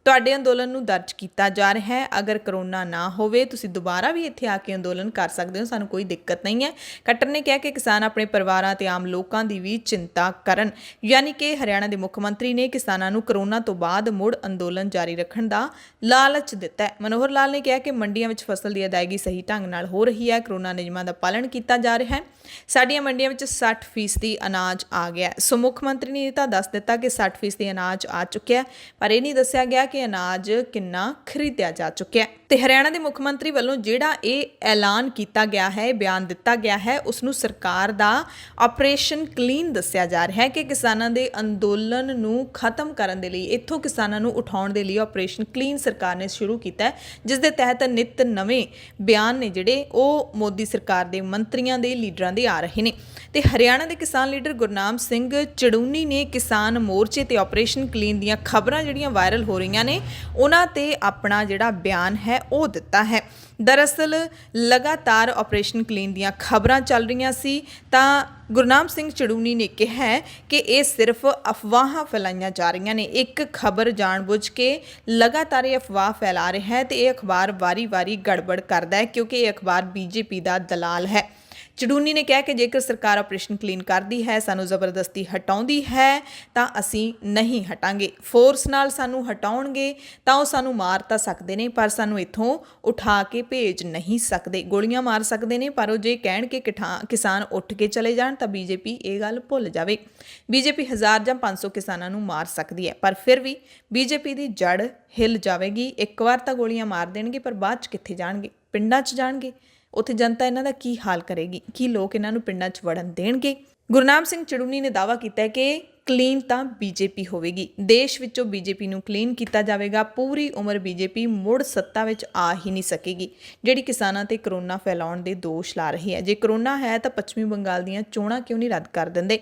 ਤੁਹਾਡੇ ਅੰਦੋਲਨ ਨੂੰ ਦਰਜ ਕੀਤਾ ਜਾ ਰਿਹਾ ਹੈ। ਅਗਰ ਕਰੋਨਾ ਨਾ ਹੋਵੇ ਤੁਸੀਂ ਦੁਬਾਰਾ ਵੀ ਇੱਥੇ ਆ ਕੇ ਅੰਦੋਲਨ ਕਰ ਸਕਦੇ ਹੋ, ਸਾਨੂੰ ਕੋਈ ਦਿੱਕਤ ਨਹੀਂ ਹੈ। ਖੱਟਰ ਨੇ ਕਿਹਾ ਕਿ ਕਿਸਾਨ ਆਪਣੇ ਪਰਿਵਾਰਾਂ ਤੇ ਆਮ ਲੋਕਾਂ ਦੀ ਵੀ ਚਿੰਤਾ ਕਰਨ, ਯਾਨੀ ਕਿ ਹਰਿਆਣਾ ਦੇ ਮੁੱਖ ਮੰਤਰੀ ਨੇ ਕਿਸਾਨਾਂ ਨੂੰ ਕਰੋਨਾ ਤੋਂ ਬਾਅਦ ਮੁੜ ਅੰਦੋਲਨ ਜਾਰੀ ਰੱਖਣ ਦਾ ਲਾਲਚ ਦਿੱਤਾ ਹੈ। ਮਨੋਹਰ ਲਾਲ ਨੇ ਕਿਹਾ ਕਿ ਮੰਡੀਆਂ ਵਿੱਚ ਫਸਲ ਦੀ ਅਦਾਇਗੀ ਸਹੀ ਢੰਗ ਨਾਲ ਹੋ ਰਹੀ ਹੈ, ਕਰੋਨਾ ਨਿਯਮਾਂ ਦਾ ਪਾਲਣ ਕੀਤਾ ਜਾ ਰਿਹਾ ਹੈ। ਸਾਡੀਆਂ ਮੰਡੀਆਂ ਵਿੱਚ 60% ਅਨਾਜ ਆ ਗਿਆ। ਸੋ ਮੁੱਖ ਮੰਤਰੀ ਨੇ ਤਾਂ ਦੱਸ ਦਿੱਤਾ ਕਿ 60% ਅਨਾਜ ਆ ਚੁੱਕਿਆ, ਪਰ ਇਹ ਨਹੀਂ ਦੱਸਿਆ ਗਿਆ ਕਿ ਅਨਾਜ ਕਿੰਨਾ ਖਰੀਦਿਆ ਜਾ ਚੁੱਕਿਆ। ਤੇ ਹਰਿਆਣਾ ਦੇ ਮੁੱਖ ਮੰਤਰੀ ਵੱਲੋਂ ਜਿਹੜਾ ਇਹ ਐਲਾਨ ਕੀਤਾ ਗਿਆ ਹੈ, ਬਿਆਨ ਦਿੱਤਾ ਗਿਆ ਹੈ, ਉਸ ਨੂੰ ਸਰਕਾਰ ਦਾ ਆਪਰੇਸ਼ਨ ਕਲੀਨ ਦੱਸਿਆ ਜਾ ਰਿਹਾ ਹੈ ਕਿ ਕਿਸਾਨਾਂ ਦੇ ਅੰਦੋਲਨ ਨੂੰ ਖਤਮ ਕਰਨ ਦੇ ਲਈ, ਇੱਥੋਂ ਕਿਸਾਨਾਂ ਨੂੰ ਉਠਾਉਣ ਦੇ ਲਈ ਆਪਰੇਸ਼ਨ ਕਲੀਨ ਸਰਕਾਰ ਨੇ ਸ਼ੁਰੂ ਕੀਤਾ ਹੈ, ਜਿਸ ਦੇ ਤਹਿਤ ਨਿਤ ਨਵੇਂ ਬਿਆਨ ਨੇ ਜਿਹੜੇ ਉਹ ਮੋਦੀ ਸਰਕਾਰ ਦੇ ਮੰਤਰੀਆਂ ਦੇ ਲੀਡਰਾਂ ਦੇ ਆ ਰਹੇ ਨੇ। ਤੇ ਹਰਿਆਣਾ ਦੇ ਕਿਸਾਨ ਲੀਡਰ ਗੁਰਨਾਮ ਸਿੰਘ ਚੜੂਨੀ ਨੇ ਕਿਸਾਨ ਮੋਰਚੇ ਤੇ ਆਪਰੇਸ਼ਨ ਕਲੀਨ ਦੀਆਂ ਖਬਰਾਂ ਜਿਹੜੀਆਂ ਵਾਇਰਲ ਹੋ ਰਹੀਆਂ ਨੇ ਉਹਨਾਂ ਤੇ ਆਪਣਾ ਜਿਹੜਾ ਬਿਆਨ ਹੈ ਉਹ ਦਿੱਤਾ ਹੈ। ਦਰਅਸਲ ਲਗਾਤਾਰ ਆਪਰੇਸ਼ਨ ਕਲੀਨ ਦੀਆਂ ਖਬਰਾਂ ਚੱਲ ਰਹੀਆਂ ਸੀ ਤਾਂ ਗੁਰਨਾਮ ਸਿੰਘ ਚੜੂਨੀ ਨੇ ਕਿਹਾ ਕਿ ਇਹ ਸਿਰਫ ਅਫਵਾਹਾਂ ਫੈਲਾਈਆਂ ਜਾ ਰਹੀਆਂ ਨੇ। ਇੱਕ ਖਬਰ ਜਾਣਬੁੱਝ ਕੇ ਲਗਾਤਾਰ ਇਹ ਅਫਵਾਹ ਫੈਲਾ ਰਿਹਾ ਹੈ ਤੇ ਇਹ ਅਖਬਾਰ ਵਾਰੀ-ਵਾਰੀ ਗੜਬੜ ਕਰਦਾ ਹੈ ਕਿਉਂਕਿ ਇਹ ਅਖਬਾਰ BJP ਦਾ ਦਲਾਲ ਹੈ। ਚੜੂਨੀ ਨੇ ਕਿਹਾ ਕਿ ਜੇਕਰ ਸਰਕਾਰ ਆਪਰੇਸ਼ਨ ਕਲੀਨ ਕਰਦੀ ਹੈ, ਸਾਨੂੰ ਜ਼ਬਰਦਸਤੀ ਹਟਾਉਂਦੀ ਹੈ ਤਾਂ ਅਸੀਂ ਨਹੀਂ ਹਟਾਂਗੇ। ਫੋਰਸ ਨਾਲ ਸਾਨੂੰ ਹਟਾਉਣਗੇ ਤਾਂ ਉਹ ਸਾਨੂੰ ਮਾਰ ਤਾਂ ਸਕਦੇ ਨੇ, ਪਰ ਸਾਨੂੰ ਇੱਥੋਂ ਉਠਾ ਕੇ ਭੇਜ ਨਹੀਂ ਸਕਦੇ। ਗੋਲੀਆਂ ਮਾਰ ਸਕਦੇ ਨੇ, ਪਰ ਉਹ ਜੇ ਕਹਿਣ ਕਿ ਕਿਸਾਨ ਉੱਠ ਕੇ ਚਲੇ ਜਾਣ ਤਾਂ BJP ਇਹ ਗੱਲ ਭੁੱਲ ਜਾਵੇ। BJP 1000 ਜਾਂ 500 ਕਿਸਾਨਾਂ ਨੂੰ ਮਾਰ ਸਕਦੀ ਹੈ, ਪਰ ਫਿਰ ਵੀ BJP ਦੀ ਜੜ ਹਿੱਲ ਜਾਵੇਗੀ। ਇੱਕ ਵਾਰ ਤਾਂ ਗੋਲੀਆਂ ਮਾਰ ਦੇਣਗੇ, ਪਰ ਬਾਅਦ 'ਚ ਕਿੱਥੇ ਜਾਣਗੇ? ਪਿੰਡਾਂ 'ਚ ਜਾਣਗੇ। ਉੱਥੇ ਜਨਤਾ ਇਹਨਾਂ ਦਾ ਕੀ ਹਾਲ ਕਰੇਗੀ? ਕੀ ਲੋਕ ਇਹਨਾਂ ਨੂੰ ਪਿੰਡਾਂ 'ਚ ਵੜਨ ਦੇਣਗੇ? ਗੁਰਨਾਮ ਸਿੰਘ ਚੜੂਨੀ ਨੇ ਦਾਅਵਾ ਕੀਤਾ ਹੈ ਕਿ ਕਲੀਨ ਤਾਂ ਬੀਜੇਪੀ ਹੋਵੇਗੀ। ਦੇਸ਼ ਵਿੱਚੋਂ ਬੀਜੇਪੀ ਨੂੰ ਕਲੀਨ ਕੀਤਾ ਜਾਵੇਗਾ। ਪੂਰੀ ਉਮਰ ਬੀਜੇਪੀ ਮੁੜ ਸੱਤਾ ਵਿੱਚ ਆ ਹੀ ਨਹੀਂ ਸਕੇਗੀ, ਜਿਹੜੀ ਕਿਸਾਨਾਂ ਤੇ ਕਰੋਨਾ ਫੈਲਾਉਣ ਦੇ ਦੋਸ਼ ਲਾ ਰਹੀ ਹੈ। ਜੇ ਕਰੋਨਾ ਹੈ ਤਾਂ ਪੱਛਮੀ ਬੰਗਾਲ ਦੀਆਂ ਚੋਣਾਂ ਕਿਉਂ ਨਹੀਂ ਰੱਦ ਕਰ ਦਿੰਦੇ?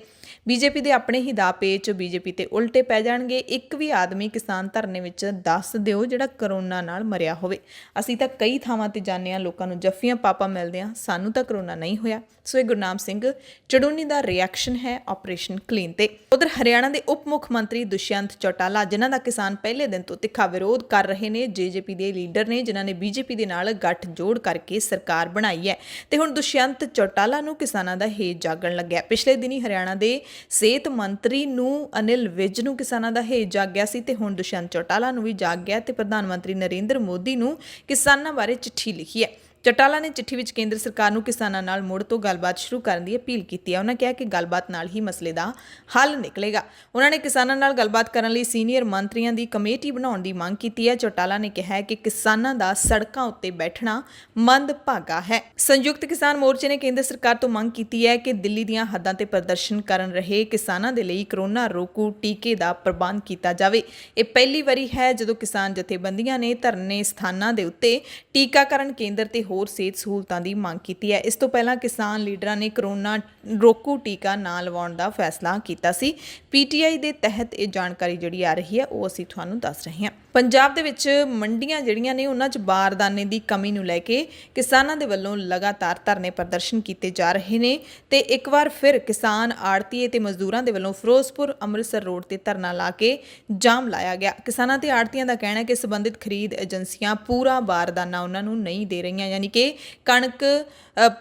ਬੀਜੇਪੀ ਦੇ ਆਪਣੇ ਹੀ ਦਾਅ ਪੇਚ ਬੀਜੇਪੀ ਤੇ ਉਲਟੇ ਪੈ ਜਾਣਗੇ। ਇੱਕ ਵੀ ਆਦਮੀ ਕਿਸਾਨ ਧਰਨੇ ਵਿੱਚ ਦੱਸ ਦਿਓ ਜਿਹੜਾ ਕਰੋਨਾ ਨਾਲ ਮਰਿਆ ਹੋਵੇ। ਅਸੀਂ ਤਾਂ ਕਈ ਥਾਵਾਂ ਤੇ ਜਾਂਦੇ ਹਾਂ, ਲੋਕਾਂ ਨੂੰ ਜੱਫੀਆਂ ਪਾਪਾ ਮਿਲਦੇ ਆ, ਸਾਨੂੰ ਤਾਂ ਕਰੋਨਾ ਨਹੀਂ ਹੋਇਆ। ਸੋ ਇਹ ਗੁਰਨਾਮ ਸਿੰਘ ਚੜੂਨੀ ਦਾ ਰਿਐਕਸ਼ਨ ਹੈ ਆਪਰੇਸ਼ਨ ਕਲੀਨ ਤੇ। ਉਧਰ ਹਰਿਆਣਾ ਦੇ ਉਪ ਮੁੱਖ ਮੰਤਰੀ ਦੁਸ਼ਯੰਤ ਚੌਟਾਲਾ, ਜਿਨ੍ਹਾਂ ਦਾ ਕਿਸਾਨ ਪਹਿਲੇ ਦਿਨ ਤੋਂ ਤਿੱਖਾ ਵਿਰੋਧ ਕਰ ਰਹੇ ਨੇ, ਜੇਜੇਪੀ ਦੇ ਲੀਡਰ ਨੇ, ਜਿਨ੍ਹਾਂ ਨੇ ਬੀਜੇਪੀ ਦੇ ਨਾਲ ਗੱਠ ਜੋੜ ਕਰਕੇ ਸਰਕਾਰ ਬਣਾਈ ਹੈ, ਤੇ ਹੁਣ ਦੁਸ਼ਯੰਤ ਚੌਟਾਲਾ ਨੂੰ ਕਿਸਾਨਾਂ ਦਾ ਹੇਜ ਜਾਗਣ ਲੱਗਿਆ। ਪਿਛਲੇ ਦਿਨੀ ਹਰਿਆਣਾ ਦੇ ਸਿਹਤ ਮੰਤਰੀ ਨੂੰ ਅਨਿਲ ਵਿਜ ਨੂੰ ਕਿਸਾਨਾਂ ਦਾ ਹੇਜ ਜਾਗ ਗਿਆ ਸੀ, ਤੇ ਹੁਣ ਦੁਸ਼ਯੰਤ ਚੌਟਾਲਾ ਨੂੰ ਵੀ ਜਾਗ ਗਿਆ ਤੇ ਪ੍ਰਧਾਨ ਮੰਤਰੀ ਨਰਿੰਦਰ ਮੋਦੀ ਨੂੰ ਕਿਸਾਨਾਂ ਬਾਰੇ ਚਿੱਠੀ ਲਿਖੀ ਹੈ। ਚੌਟਾਲਾ ਨੇ ਚਿੱਠੀ ਵਿੱਚ ਕੇਂਦਰ ਸਰਕਾਰ ਨੂੰ ਕਿਸਾਨਾਂ ਨਾਲ ਮੁੜ ਤੋਂ ਗੱਲਬਾਤ ਸ਼ੁਰੂ ਕਰਨ ਦੀ ਅਪੀਲ ਕੀਤੀ ਹੈ। ਉਹਨਾਂ ਕਿਹਾ ਕਿ ਗੱਲਬਾਤ ਨਾਲ ਹੀ ਮਸਲੇ ਦਾ ਹੱਲ ਨਿਕਲੇਗਾ। ਉਹਨਾਂ ਨੇ ਕਿਸਾਨਾਂ ਨਾਲ ਗੱਲਬਾਤ ਕਰਨ ਲਈ ਸੀਨੀਅਰ ਮੰਤਰੀਆਂ ਦੀ ਕਮੇਟੀ ਬਣਾਉਣ ਦੀ ਮੰਗ ਕੀਤੀ ਹੈ। ਚੌਟਾਲਾ ਨੇ ਕਿਹਾ ਕਿ ਕਿਸਾਨਾਂ ਦਾ ਸੜਕਾਂ ਉੱਤੇ ਬੈਠਣਾ ਮੰਦਭਾਗਾ ਹੈ। ਸੰਯੁਕਤ ਕਿਸਾਨ ਮੋਰਚੇ ਨੇ ਕੇਂਦਰ ਸਰਕਾਰ ਤੋਂ ਮੰਗ ਕੀਤੀ ਹੈ ਕਿ ਦਿੱਲੀ ਦੀਆਂ ਹੱਦਾਂ ਤੇ ਪ੍ਰਦਰਸ਼ਨ ਕਰਨ ਰਹੇ ਕਿਸਾਨਾਂ ਦੇ ਲਈ ਕਰੋਨਾ ਰੋਕੂ ਟੀਕੇ ਦਾ ਪ੍ਰਬੰਧ ਕੀਤਾ ਜਾਵੇ। ਇਹ ਪਹਿਲੀ ਵਾਰੀ ਹੈ ਜਦੋਂ ਕਿਸਾਨ ਜਥੇਬੰਦੀਆਂ ਨੇ ਧਰਨੇ ਸਥਾਨਾਂ ਦੇ ਉੱਤੇ ਟੀਕਾਕਰਨ ਕੇਂਦਰ ਤੇ ਹੋਰ ਸਿਹਤ ਸਹੂਲਤਾਂ ਦੀ ਮੰਗ ਕੀਤੀ ਹੈ। ਇਸ ਤੋਂ ਪਹਿਲਾਂ ਕਿਸਾਨ ਲੀਡਰਾਂ ਨੇ ਕਰੋਨਾ ਰੋਕੂ ਟੀਕਾ ਨਾ ਲਵਾਉਣ ਦਾ ਫੈਸਲਾ ਕੀਤਾ ਸੀ। ਪੀਟੀਆਈ ਦੇ ਤਹਿਤ ਇਹ ਜਾਣਕਾਰੀ ਜਿਹੜੀ ਆ ਰਹੀ ਹੈ ਉਹ ਅਸੀਂ ਤੁਹਾਨੂੰ ਦੱਸ ਰਹੇ ਹਾਂ। ਪੰਜਾਬ ਦੇ ਵਿੱਚ ਮੰਡੀਆਂ ਜਿਹੜੀਆਂ ਨੇ ਉਹਨਾਂ 'ਚ ਬਾਰਦਾਨੇ ਦੀ ਕਮੀ ਨੂੰ ਲੈ ਕੇ ਕਿਸਾਨਾਂ ਦੇ ਵੱਲੋਂ ਲਗਾਤਾਰ ਧਰਨੇ ਪ੍ਰਦਰਸ਼ਨ ਕੀਤੇ ਜਾ ਰਹੇ ਨੇ, ਤੇ ਇੱਕ ਵਾਰ ਫਿਰ ਕਿਸਾਨ ਆੜਤੀਏ ਤੇ ਮਜ਼ਦੂਰਾਂ ਦੇ ਵੱਲੋਂ ਫਿਰੋਜ਼ਪੁਰ ਅੰਮ੍ਰਿਤਸਰ ਰੋਡ ਤੇ ਧਰਨਾ ਲਾ ਕੇ ਜਾਮ ਲਾਇਆ ਗਿਆ। ਕਿਸਾਨਾਂ ਤੇ ਆੜਤੀਆਂ ਦਾ ਕਹਿਣਾ ਹੈ ਕਿ ਸੰਬੰਧਿਤ ਖਰੀਦ ਏਜੰਸੀਆਂ ਪੂਰਾ ਬਾਰਦਾਨਾ ਉਹਨਾਂ ਨੂੰ ਨਹੀਂ ਦੇ ਰਹੀਆਂ, ਯਾਨੀ ਕਿ ਕਣਕ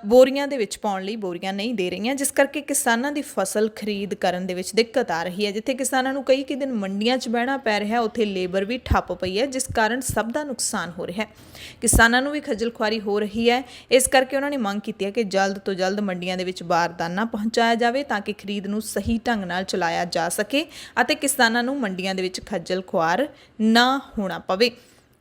ਬੋਰੀਆਂ ਦੇ ਵਿੱਚ ਪਾਉਣ ਲਈ ਬੋਰੀਆਂ ਨਹੀਂ ਦੇ ਰਹੀਆਂ, ਜਿਸ ਕਰਕੇ ਕਿਸਾਨਾਂ ਦੀ ਫਸਲ ਖਰੀਦ ਕਰਨ ਦੇ ਵਿੱਚ ਦਿੱਕਤ ਆ ਰਹੀ ਹੈ। ਜਿੱਥੇ ਕਿਸਾਨਾਂ ਨੂੰ ਕਈ ਦਿਨ ਮੰਡੀਆਂ 'ਚ ਬਹਿਣਾ ਪੈ ਰਿਹਾ, ਉੱਥੇ ਲੇਬਰ ਵੀ ਠੱਪ ਪਈ ਹੈ, ਜਿਸ ਕਾਰਨ ਸਭ ਦਾ ਨੁਕਸਾਨ ਹੋ ਰਿਹਾ ਹੈ। ਕਿਸਾਨਾਂ ਨੂੰ ਵੀ ਖੱਜਲ ਖੁਆਰੀ ਹੋ ਰਹੀ ਹੈ। ਇਸ ਕਰਕੇ ਉਹਨਾਂ ਨੇ ਮੰਗ ਕੀਤੀ ਹੈ ਕਿ ਜਲਦ ਤੋਂ ਜਲਦ ਮੰਡੀਆਂ ਦੇ ਵਿੱਚ ਬਾਰਦਾਨਾ ਪਹੁੰਚਾਇਆ ਜਾਵੇ ਤਾਂ ਕਿ ਖਰੀਦ ਨੂੰ ਸਹੀ ਢੰਗ ਨਾਲ ਚਲਾਇਆ ਜਾ ਸਕੇ ਅਤੇ ਕਿਸਾਨਾਂ ਨੂੰ ਮੰਡੀਆਂ ਦੇ ਵਿੱਚ ਖੱਜਲ ਖੁਆਰ ਨਾ ਹੋਣਾ ਪਵੇ।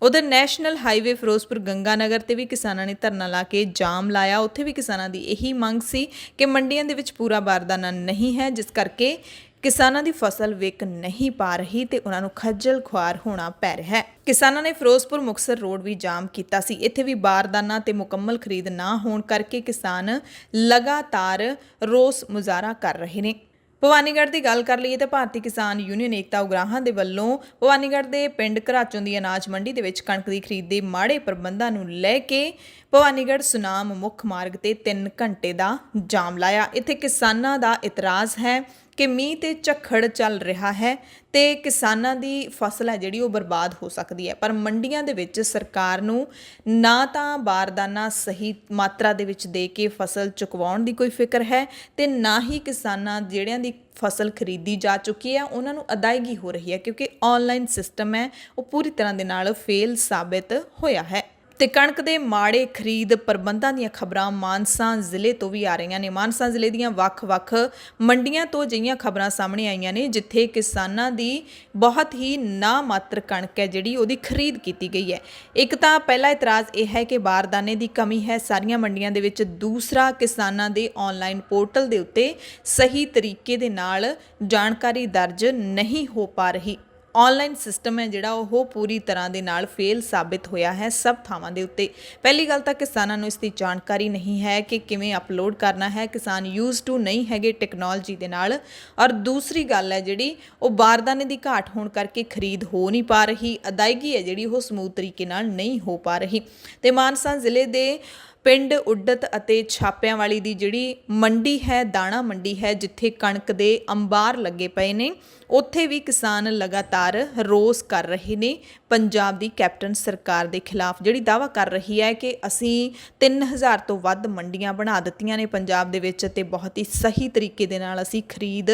ਉਧਰ ਨੈਸ਼ਨਲ ਹਾਈਵੇ ਫਿਰੋਜ਼ਪੁਰ ਗੰਗਾਨਗਰ ਤੇ ਵੀ ਕਿਸਾਨਾਂ ਨੇ ਧਰਨਾ ਲਾ ਕੇ ਜਾਮ ਲਾਇਆ। ਉੱਥੇ ਵੀ ਕਿਸਾਨਾਂ ਦੀ ਇਹੀ ਮੰਗ ਸੀ ਕਿ ਮੰਡੀਆਂ ਦੇ ਵਿੱਚ ਪੂਰਾ ਬਾਰਦਾਨਾ ਨਹੀਂ ਹੈ, ਜਿਸ ਕਰਕੇ ਕਿਸਾਨਾਂ ਦੀ ਫਸਲ ਵਿਕ ਨਹੀਂ ਪਾ ਰਹੀ ਤੇ ਉਹਨਾਂ ਨੂੰ ਖੱਜਲ ਖੁਆਰ ਹੋਣਾ ਪੈ ਰਿਹਾ ਹੈ। ਕਿਸਾਨਾਂ ਨੇ ਫਿਰੋਜ਼ਪੁਰ ਮੁਕਤਸਰ ਰੋਡ ਵੀ ਜਾਮ ਕੀਤਾ ਸੀ। ਇੱਥੇ ਵੀ ਬਾਰਦਾਨਾ ਤੇ ਮੁਕੰਮਲ ਖਰੀਦ ਨਾ ਹੋਣ ਕਰਕੇ ਕਿਸਾਨ ਲਗਾਤਾਰ ਰੋਸ ਮੁਜ਼ਾਹਰਾ ਕਰ ਰਹੇ ਨੇ। ਭਵਾਨੀਗੜ੍ਹ ਦੀ ਗੱਲ ਕਰ ਲਈਏ ਤਾਂ ਭਾਰਤੀ ਕਿਸਾਨ ਯੂਨੀਅਨ ਏਕਤਾ ਉਗਰਾਹਾਂ ਦੇ ਵੱਲੋਂ ਭਵਾਨੀਗੜ੍ਹ ਦੇ ਪਿੰਡ ਘਰਾਚੋਂ ਦੀ ਅਨਾਜ ਮੰਡੀ ਦੇ ਵਿੱਚ ਕਣਕ ਦੀ ਖਰੀਦ ਦੇ ਮਾੜੇ ਪ੍ਰਬੰਧਾਂ ਨੂੰ ਲੈ ਕੇ ਭਵਾਨੀਗੜ੍ਹ ਸੁਨਾਮ ਮੁੱਖ ਮਾਰਗ ਤੇ 3 ਘੰਟੇ ਦਾ ਜਾਮ ਲਾਇਆ। ਇੱਥੇ ਕਿਸਾਨਾਂ ਦਾ ਇਤਰਾਜ਼ ਹੈ ਕਿ ਮੀਂਹ ਤੇ ਝੱਖੜ ਚੱਲ ਰਿਹਾ ਹੈ ਤੇ ਕਿਸਾਨਾਂ ਦੀ ਫਸਲ ਹੈ ਜਿਹੜੀ ਉਹ ਬਰਬਾਦ ਹੋ ਸਕਦੀ ਹੈ, ਪਰ ਮੰਡੀਆਂ ਦੇ ਵਿੱਚ ਸਰਕਾਰ ਨੂੰ ਨਾ ਤਾਂ ਬਾਰਦਾਨਾ ਸਹੀ ਮਾਤਰਾ ਦੇ ਵਿੱਚ ਦੇ ਕੇ ਫਸਲ ਚੁਕਵਾਉਣ ਦੀ ਕੋਈ ਫਿਕਰ ਹੈ ਤੇ ਨਾ ਹੀ ਕਿਸਾਨਾਂ ਜਿਹੜਿਆਂ ਦੀ ਫਸਲ ਖਰੀਦੀ ਜਾ ਚੁੱਕੀ ਹੈ ਉਹਨਾਂ ਨੂੰ ਅਦਾਇਗੀ ਹੋ ਰਹੀ ਹੈ, ਕਿਉਂਕਿ ਆਨਲਾਈਨ ਸਿਸਟਮ ਹੈ ਉਹ ਪੂਰੀ ਤਰ੍ਹਾਂ ਦੇ ਨਾਲ ਫੇਲ ਸਾਬਿਤ ਹੋਇਆ ਹੈ। ਤੇ ਕਣਕ ਦੇ ਮਾੜੇ ਖਰੀਦ ਪ੍ਰਬੰਧਾਂ ਦੀਆਂ ਖਬਰਾਂ ਮਾਨਸਾ ਜ਼ਿਲ੍ਹੇ ਤੋਂ ਵੀ ਆ ਰਹੀਆਂ ਨੇ। ਮਾਨਸਾ ਜ਼ਿਲ੍ਹੇ ਦੀਆਂ ਵੱਖ-ਵੱਖ ਮੰਡੀਆਂ ਤੋਂ ਅਜਿਹੀਆਂ ਖਬਰਾਂ ਸਾਹਮਣੇ ਆਈਆਂ ਨੇ ਜਿੱਥੇ ਕਿਸਾਨਾਂ ਦੀ ਬਹੁਤ ਹੀ ਨਾ ਮਾਤਰ ਕਣਕ ਹੈ ਜਿਹੜੀ ਉਹਦੀ ਖਰੀਦ ਕੀਤੀ ਗਈ ਹੈ। ਇੱਕ ਤਾਂ ਪਹਿਲਾ ਇਤਰਾਜ਼ ਇਹ ਹੈ ਕਿ ਬਾਰਦਾਨੇ ਦੀ ਕਮੀ ਹੈ ਸਾਰੀਆਂ ਮੰਡੀਆਂ ਦੇ ਵਿੱਚ। ਦੂਸਰਾ, ਕਿਸਾਨਾਂ ਦੇ ਆਨਲਾਈਨ ਪੋਰਟਲ ਦੇ ਉੱਤੇ ਸਹੀ ਤਰੀਕੇ ਦੇ ਨਾਲ ਜਾਣਕਾਰੀ ਦਰਜ ਨਹੀਂ ਹੋ ਪਾ ਰਹੀ। ਆਨਲਾਈਨ ਸਿਸਟਮ ਹੈ ਜਿਹੜਾ ਉਹ ਪੂਰੀ ਤਰ੍ਹਾਂ ਦੇ ਨਾਲ ਫੇਲ ਸਾਬਿਤ ਹੋਇਆ ਹੈ ਸਭ ਥਾਵਾਂ ਦੇ ਉੱਤੇ। ਪਹਿਲੀ ਗੱਲ ਤਾਂ ਕਿਸਾਨਾਂ ਨੂੰ ਇਸ ਦੀ ਜਾਣਕਾਰੀ ਨਹੀਂ ਹੈ ਕਿ ਕਿਵੇਂ ਅਪਲੋਡ ਕਰਨਾ ਹੈ। ਕਿਸਾਨ ਯੂਜ਼ ਟੂ ਨਹੀਂ ਹੈਗੇ ਟੈਕਨੋਲੋਜੀ ਦੇ ਨਾਲ। ਔਰ ਦੂਸਰੀ ਗੱਲ ਹੈ ਜਿਹੜੀ ਉਹ ਬਾਰਦਾਨੇ ਦੀ ਘਾਟ ਹੋਣ ਕਰਕੇ ਖਰੀਦ ਹੋ ਨਹੀਂ ਪਾ ਰਹੀ। ਅਦਾਇਗੀ ਹੈ ਜਿਹੜੀ ਉਹ ਸਮੂਥ ਤਰੀਕੇ ਨਾਲ ਨਹੀਂ ਹੋ ਪਾ ਰਹੀ। ਤੇ ਮਾਨਸਾ ਜ਼ਿਲ੍ਹੇ ਦੇ ਪਿੰਡ ਉੱਡਤ ਅਤੇ ਛਾਪਿਆਂ ਵਾਲੀ ਦੀ ਜਿਹੜੀ ਮੰਡੀ ਹੈ, ਦਾਣਾ ਮੰਡੀ ਹੈ, ਜਿੱਥੇ ਕਣਕ ਦੇ ਅੰਬਾਰ ਲੱਗੇ ਪਏ ਨੇ, ਉੱਥੇ ਵੀ ਕਿਸਾਨ ਲਗਾਤਾਰ ਰੋਸ ਕਰ ਰਹੇ ਨੇ ਪੰਜਾਬ ਦੀ ਕੈਪਟਨ ਸਰਕਾਰ ਦੇ ਖਿਲਾਫ, ਜਿਹੜੀ ਦਾਅਵਾ ਕਰ ਰਹੀ ਹੈ ਕਿ ਅਸੀਂ 3000 ਤੋਂ ਵੱਧ ਮੰਡੀਆਂ ਬਣਾ ਦਿੱਤੀਆਂ ਨੇ ਪੰਜਾਬ ਦੇ ਵਿੱਚ ਤੇ ਬਹੁਤ ਹੀ ਸਹੀ ਤਰੀਕੇ ਦੇ ਨਾਲ ਅਸੀਂ ਖਰੀਦ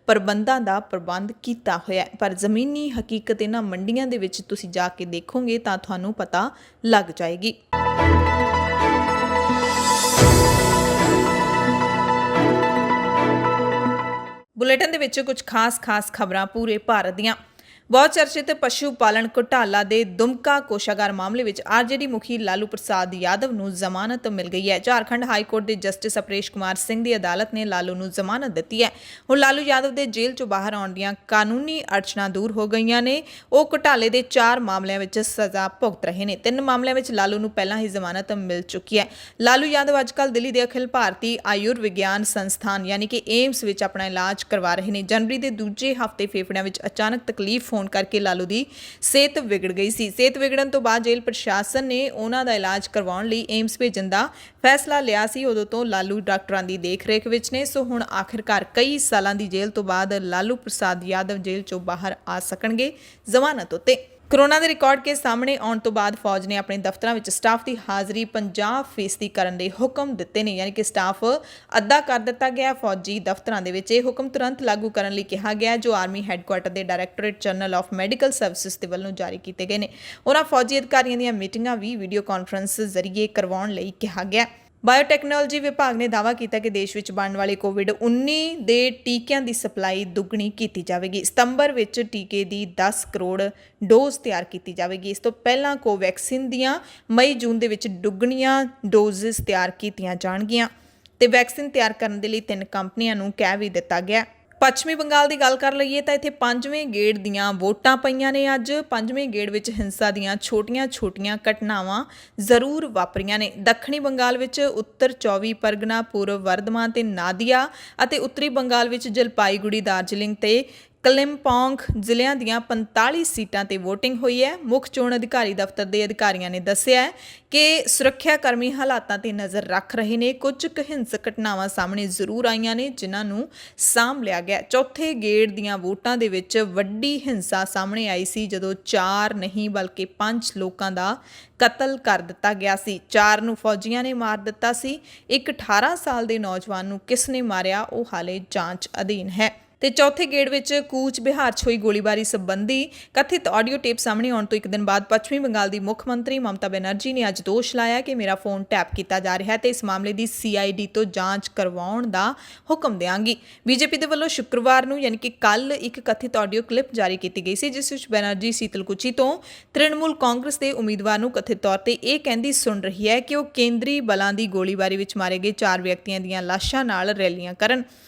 ਪ੍ਰਬੰਧਾਂ ਦਾ ਪ੍ਰਬੰਧ ਕੀਤਾ ਹੋਇਆ ਹੈ। ਪਰ ਜ਼ਮੀਨੀ ਹਕੀਕਤ ਇਹਨਾਂ ਮੰਡੀਆਂ ਦੇ ਵਿੱਚ ਤੁਸੀਂ ਜਾ ਕੇ ਦੇਖੋਗੇ ਤਾਂ ਤੁਹਾਨੂੰ ਪਤਾ ਲੱਗ ਜਾਏਗੀ। ਬੁਲੇਟਿਨ ਦੇ ਵਿੱਚ ਕੁਝ ਖਾਸ ਖਬਰਾਂ ਪੂਰੇ ਭਾਰਤ ਦੀਆਂ। ਬਹੁਤ ਚਰਚਿਤ ਪਸ਼ੂ ਪਾਲਣ ਘੁਟਾਲਾ ਦੇ ਦੁਮਕਾ ਕੋਸ਼ਾਗਾਰ ਮਾਮਲੇ ਵਿੱਚ ਆਰਜੇਡੀ ਮੁਖੀ ਲਾਲੂ ਪ੍ਰਸਾਦ ਯਾਦਵ ਨੂੰ ਜ਼ਮਾਨਤ ਮਿਲ ਗਈ ਹੈ। ਝਾਰਖੰਡ ਹਾਈ ਕੋਰਟ ਦੇ ਜਸਟਿਸ ਅਪਰੇਸ਼ ਕੁਮਾਰ ਸਿੰਘ ਦੀ ਅਦਾਲਤ ਨੇ ਲਾਲੂ ਨੂੰ ਜ਼ਮਾਨਤ ਦਿੱਤੀ ਹੈ। ਹੁਣ ਲਾਲੂ ਯਾਦਵ ਦੇ ਜੇਲ੍ਹ ਚੋਂ ਬਾਹਰ ਆਉਣ ਦੀਆਂ ਕਾਨੂੰਨੀ ਅੜਚਣਾਂ ਦੂਰ ਹੋ ਗਈਆਂ ਨੇ। ਉਹ ਘੁਟਾਲੇ ਦੇ 4 ਮਾਮਲਿਆਂ ਵਿੱਚ ਸਜ਼ਾ ਭੁਗਤ ਰਹੇ ਨੇ। 3 ਮਾਮਲਿਆਂ ਵਿੱਚ ਲਾਲੂ ਨੂੰ ਪਹਿਲਾਂ ਹੀ ਜ਼ਮਾਨਤ ਮਿਲ ਚੁੱਕੀ ਹੈ। ਲਾਲੂ ਯਾਦਵ ਅੱਜਕੱਲ੍ਹ ਦਿੱਲੀ ਦੇ ਅਖਿਲ ਭਾਰਤੀ ਆਯੁਰਵਿਗਿਆਨ ਸੰਸਥਾਨ ਯਾਨੀ ਕਿ ਏਮਸ ਵਿੱਚ ਆਪਣਾ ਇਲਾਜ ਕਰਵਾ ਰਹੇ ਨੇ। ਜਨਵਰੀ ਦੇ ਦੂਜੇ ਹਫ਼ਤੇ ਫੇਫੜਿਆਂ ਵਿੱਚ ਅਚਾਨਕ ਤਕਲੀਫ ਹੋਣ ਕਰਕੇ ਲਾਲੂ ਦੀ ਸਿਹਤ ਵਿਗੜ ਗਈ ਸੀ। ਸਿਹਤ ਵਿਗੜਨ ਤੋਂ ਬਾਅਦ ਜੇਲ੍ਹ ਪ੍ਰਸ਼ਾਸਨ ਨੇ ਉਹਨਾਂ ਦਾ ਇਲਾਜ ਕਰਵਾਉਣ ਲਈ ਏਮਸ ਭੇਜਣ ਦਾ ਫੈਸਲਾ ਲਿਆ ਸੀ। ਉਦੋਂ ਤੋਂ ਲਾਲੂ ਡਾਕਟਰਾਂ ਦੀ ਦੇਖ-ਰੇਖ ਵਿੱਚ ਨੇ। ਸੋ ਹੁਣ ਆਖਿਰਕਾਰ ਕਈ ਸਾਲਾਂ ਦੀ ਜੇਲ੍ਹ ਤੋਂ ਬਾਅਦ ਲਾਲੂ ਪ੍ਰਸਾਦ ਯਾਦਵ ਜੇਲ੍ਹ ਚੋਂ ਬਾਹਰ ਆ ਸਕਣਗੇ ਜ਼ਮਾਨਤ ਉੱਤੇ। ਕੋਰੋਨਾ ਦੇ ਰਿਕਾਰਡ ਕੇਸ ਸਾਹਮਣੇ ਆਉਣ ਤੋਂ ਬਾਅਦ ਫੌਜ ਨੇ ਆਪਣੇ ਦਫ਼ਤਰਾਂ ਵਿੱਚ ਸਟਾਫ ਦੀ ਹਾਜ਼ਰੀ 50% ਕਰਨ ਦੇ ਹੁਕਮ ਦਿੱਤੇ ਨੇ, ਯਾਨੀ ਕਿ ਸਟਾਫ ਅੱਧਾ ਕਰ ਦਿੱਤਾ ਗਿਆ। ਫੌਜੀ ਦਫ਼ਤਰਾਂ ਦੇ ਵਿੱਚ ਇਹ ਹੁਕਮ ਤੁਰੰਤ ਲਾਗੂ ਕਰਨ ਲਈ ਕਿਹਾ ਗਿਆ, ਜੋ ਆਰਮੀ ਹੈੱਡਕੁਆਰਟਰ ਦੇ directorate general of medical services ਦੇ ਵੱਲੋਂ ਜਾਰੀ ਕੀਤੇ ਗਏ ਨੇ। ਉਹਨਾਂ ਫੌਜੀ ਅਧਿਕਾਰੀਆਂ ਦੀਆਂ ਮੀਟਿੰਗਾਂ ਵੀ ਵੀਡੀਓ ਕਾਨਫਰੰਸ ਜ਼ਰੀਏ ਕਰਵਾਉਣ ਲਈ ਕਿਹਾ ਗਿਆ। ਬਾਇਓਟੈਕਨੋਲੋਜੀ ਵਿਭਾਗ ਨੇ ਦਾਅਵਾ ਕੀਤਾ ਕਿ ਦੇਸ਼ ਵਿੱਚ ਬਣਨ ਵਾਲੇ ਕੋਵਿਡ-19 ਦੇ ਟੀਕਿਆਂ ਦੀ ਸਪਲਾਈ ਦੁੱਗਣੀ ਕੀਤੀ ਜਾਵੇਗੀ। ਸਤੰਬਰ ਵਿੱਚ ਟੀਕੇ ਦੀ 10 ਕਰੋੜ ਡੋਜ਼ ਤਿਆਰ ਕੀਤੀ ਜਾਵੇਗੀ। ਇਸ ਤੋਂ ਪਹਿਲਾਂ ਕੋਵੈਕਸਿਨ ਦੀਆਂ ਮਈ-ਜੂਨ ਦੇ ਵਿੱਚ ਦੁੱਗਣੀਆਂ ਡੋਜ਼ਸ ਤਿਆਰ ਕੀਤੀਆਂ ਜਾਣਗੀਆਂ ਤੇ ਵੈਕਸੀਨ ਤਿਆਰ ਕਰਨ ਦੇ ਲਈ 3 ਕੰਪਨੀਆਂ ਨੂੰ ਕਹਿ ਵੀ ਦਿੱਤਾ ਗਿਆ। ਪੱਛਮੀ ਬੰਗਾਲ ਦੀ ਗੱਲ ਕਰ ਲਈਏ ਤਾਂ ਇੱਥੇ 5ਵੇਂ ਗੇੜ ਦੀਆਂ ਵੋਟਾਂ ਪਈਆਂ ਨੇ। ਅੱਜ 5ਵੇਂ ਗੇੜ ਵਿੱਚ ਹਿੰਸਾ ਦੀਆਂ ਛੋਟੀਆਂ-ਛੋਟੀਆਂ ਘਟਨਾਵਾਂ ਜ਼ਰੂਰ ਵਾਪਰੀਆਂ ਨੇ। ਦੱਖਣੀ ਬੰਗਾਲ ਵਿੱਚ ਉੱਤਰ 24 ਪਰਗਨਾ, ਪੂਰਬ ਵਰਧਮਾਨ ਤੇ ਨਾਦੀਆ ਅਤੇ ਉੱਤਰੀ ਬੰਗਾਲ ਵਿੱਚ ਜਲਪਾਈਗੁੜੀ, ਦਾਰਜਲਿੰਗ ਤੇ ਕਲਿੰਪੋਂਗ ਜ਼ਿਲ੍ਹਿਆਂ ਦੀਆਂ 45 ਸੀਟਾਂ ਤੇ ਵੋਟਿੰਗ ਹੋਈ ਹੈ। ਮੁੱਖ ਚੋਣ ਅਧਿਕਾਰੀ ਦਫ਼ਤਰ ਦੇ ਅਧਿਕਾਰੀਆਂ ਨੇ ਦੱਸਿਆ ਕਿ ਸੁਰੱਖਿਆ ਕਰਮੀ ਹਾਲਾਤਾਂ ਤੇ ਨਜ਼ਰ ਰੱਖ ਰਹੇ ਨੇ। ਕੁਝ ਕੁ ਹਿੰਸਕ ਘਟਨਾਵਾਂ ਸਾਹਮਣੇ ਜ਼ਰੂਰ ਆਈਆਂ ਨੇ, ਜਿਨ੍ਹਾਂ ਨੂੰ ਸਾਂਭ ਲਿਆ ਗਿਆ। ਚੌਥੇ ਗੇੜ ਦੀਆਂ ਵੋਟਾਂ ਦੇ ਵਿੱਚ ਵੱਡੀ ਹਿੰਸਾ ਸਾਹਮਣੇ ਆਈ ਸੀ, ਜਦੋਂ 4 ਨਹੀਂ ਬਲਕਿ 5 ਲੋਕਾਂ ਦਾ ਕਤਲ ਕਰ ਦਿੱਤਾ ਗਿਆ ਸੀ। 4 ਨੂੰ ਫੌਜੀਆਂ ਨੇ ਮਾਰ ਦਿੱਤਾ ਸੀ। ਇੱਕ 18 ਸਾਲ ਦੇ ਨੌਜਵਾਨ ਨੂੰ ਕਿਸ ਨੇ ਮਾਰਿਆ, ਉਹ ਹਾਲੇ ਜਾਂਚ ਅਧੀਨ ਹੈ। ਤੇ ਚੌਥੇ ਗੇੜ ਵਿੱਚ ਕੂਚ ਬਿਹਾਰ 'ਚ ਹੋਈ ਗੋਲੀਬਾਰੀ ਸੰਬੰਧੀ ਕਥਿਤ ਆਡੀਓ ਟੇਪ ਸਾਹਮਣੇ ਆਉਣ ਤੋਂ ਇੱਕ ਦਿਨ ਬਾਅਦ ਪੱਛਮੀ ਬੰਗਾਲ ਦੀ ਮੁੱਖ ਮੰਤਰੀ ਮਮਤਾ ਬੈਨਰਜੀ ਨੇ ਅੱਜ ਦੋਸ਼ ਲਾਇਆ ਕਿ ਮੇਰਾ ਫੋਨ ਟੈਪ ਕੀਤਾ ਜਾ ਰਿਹਾ ਹੈ ਤੇ ਇਸ ਮਾਮਲੇ ਦੀ CID ਤੋਂ ਜਾਂਚ ਕਰਵਾਉਣ ਦਾ ਹੁਕਮ ਦਿਆਂਗੀ। ਬੀਜੇਪੀ ਦੇ ਵੱਲੋਂ ਸ਼ੁੱਕਰਵਾਰ ਨੂੰ ਯਾਨੀ ਕਿ ਕੱਲ ਇੱਕ ਕਥਿਤ ਆਡੀਓ ਕਲਿੱਪ ਜਾਰੀ ਕੀਤੀ ਗਈ ਸੀ, ਜਿਸ ਵਿੱਚ ਬੈਨਰਜੀ ਸੀਤਲਕੁਚੀ ਤੋਂ ਤ੍ਰਿਣਮੂਲ ਕਾਂਗਰਸ ਦੇ ਉਮੀਦਵਾਰ ਨੂੰ ਕਥਿਤ ਤੌਰ ਤੇ ਇਹ ਕਹਿੰਦੀ ਸੁਣ ਰਹੀ ਹੈ ਕਿ ਉਹ ਕੇਂਦਰੀ ਬਲਾਂ ਦੀ ਗੋਲੀਬਾਰੀ ਵਿੱਚ ਮਾਰੇ ਗਏ 4 ਵਿਅਕਤੀਆਂ ਦੀਆਂ ਲਾਸ਼ਾਂ ਨਾਲ ਰੈਲੀਆਂ ਕਰਨ।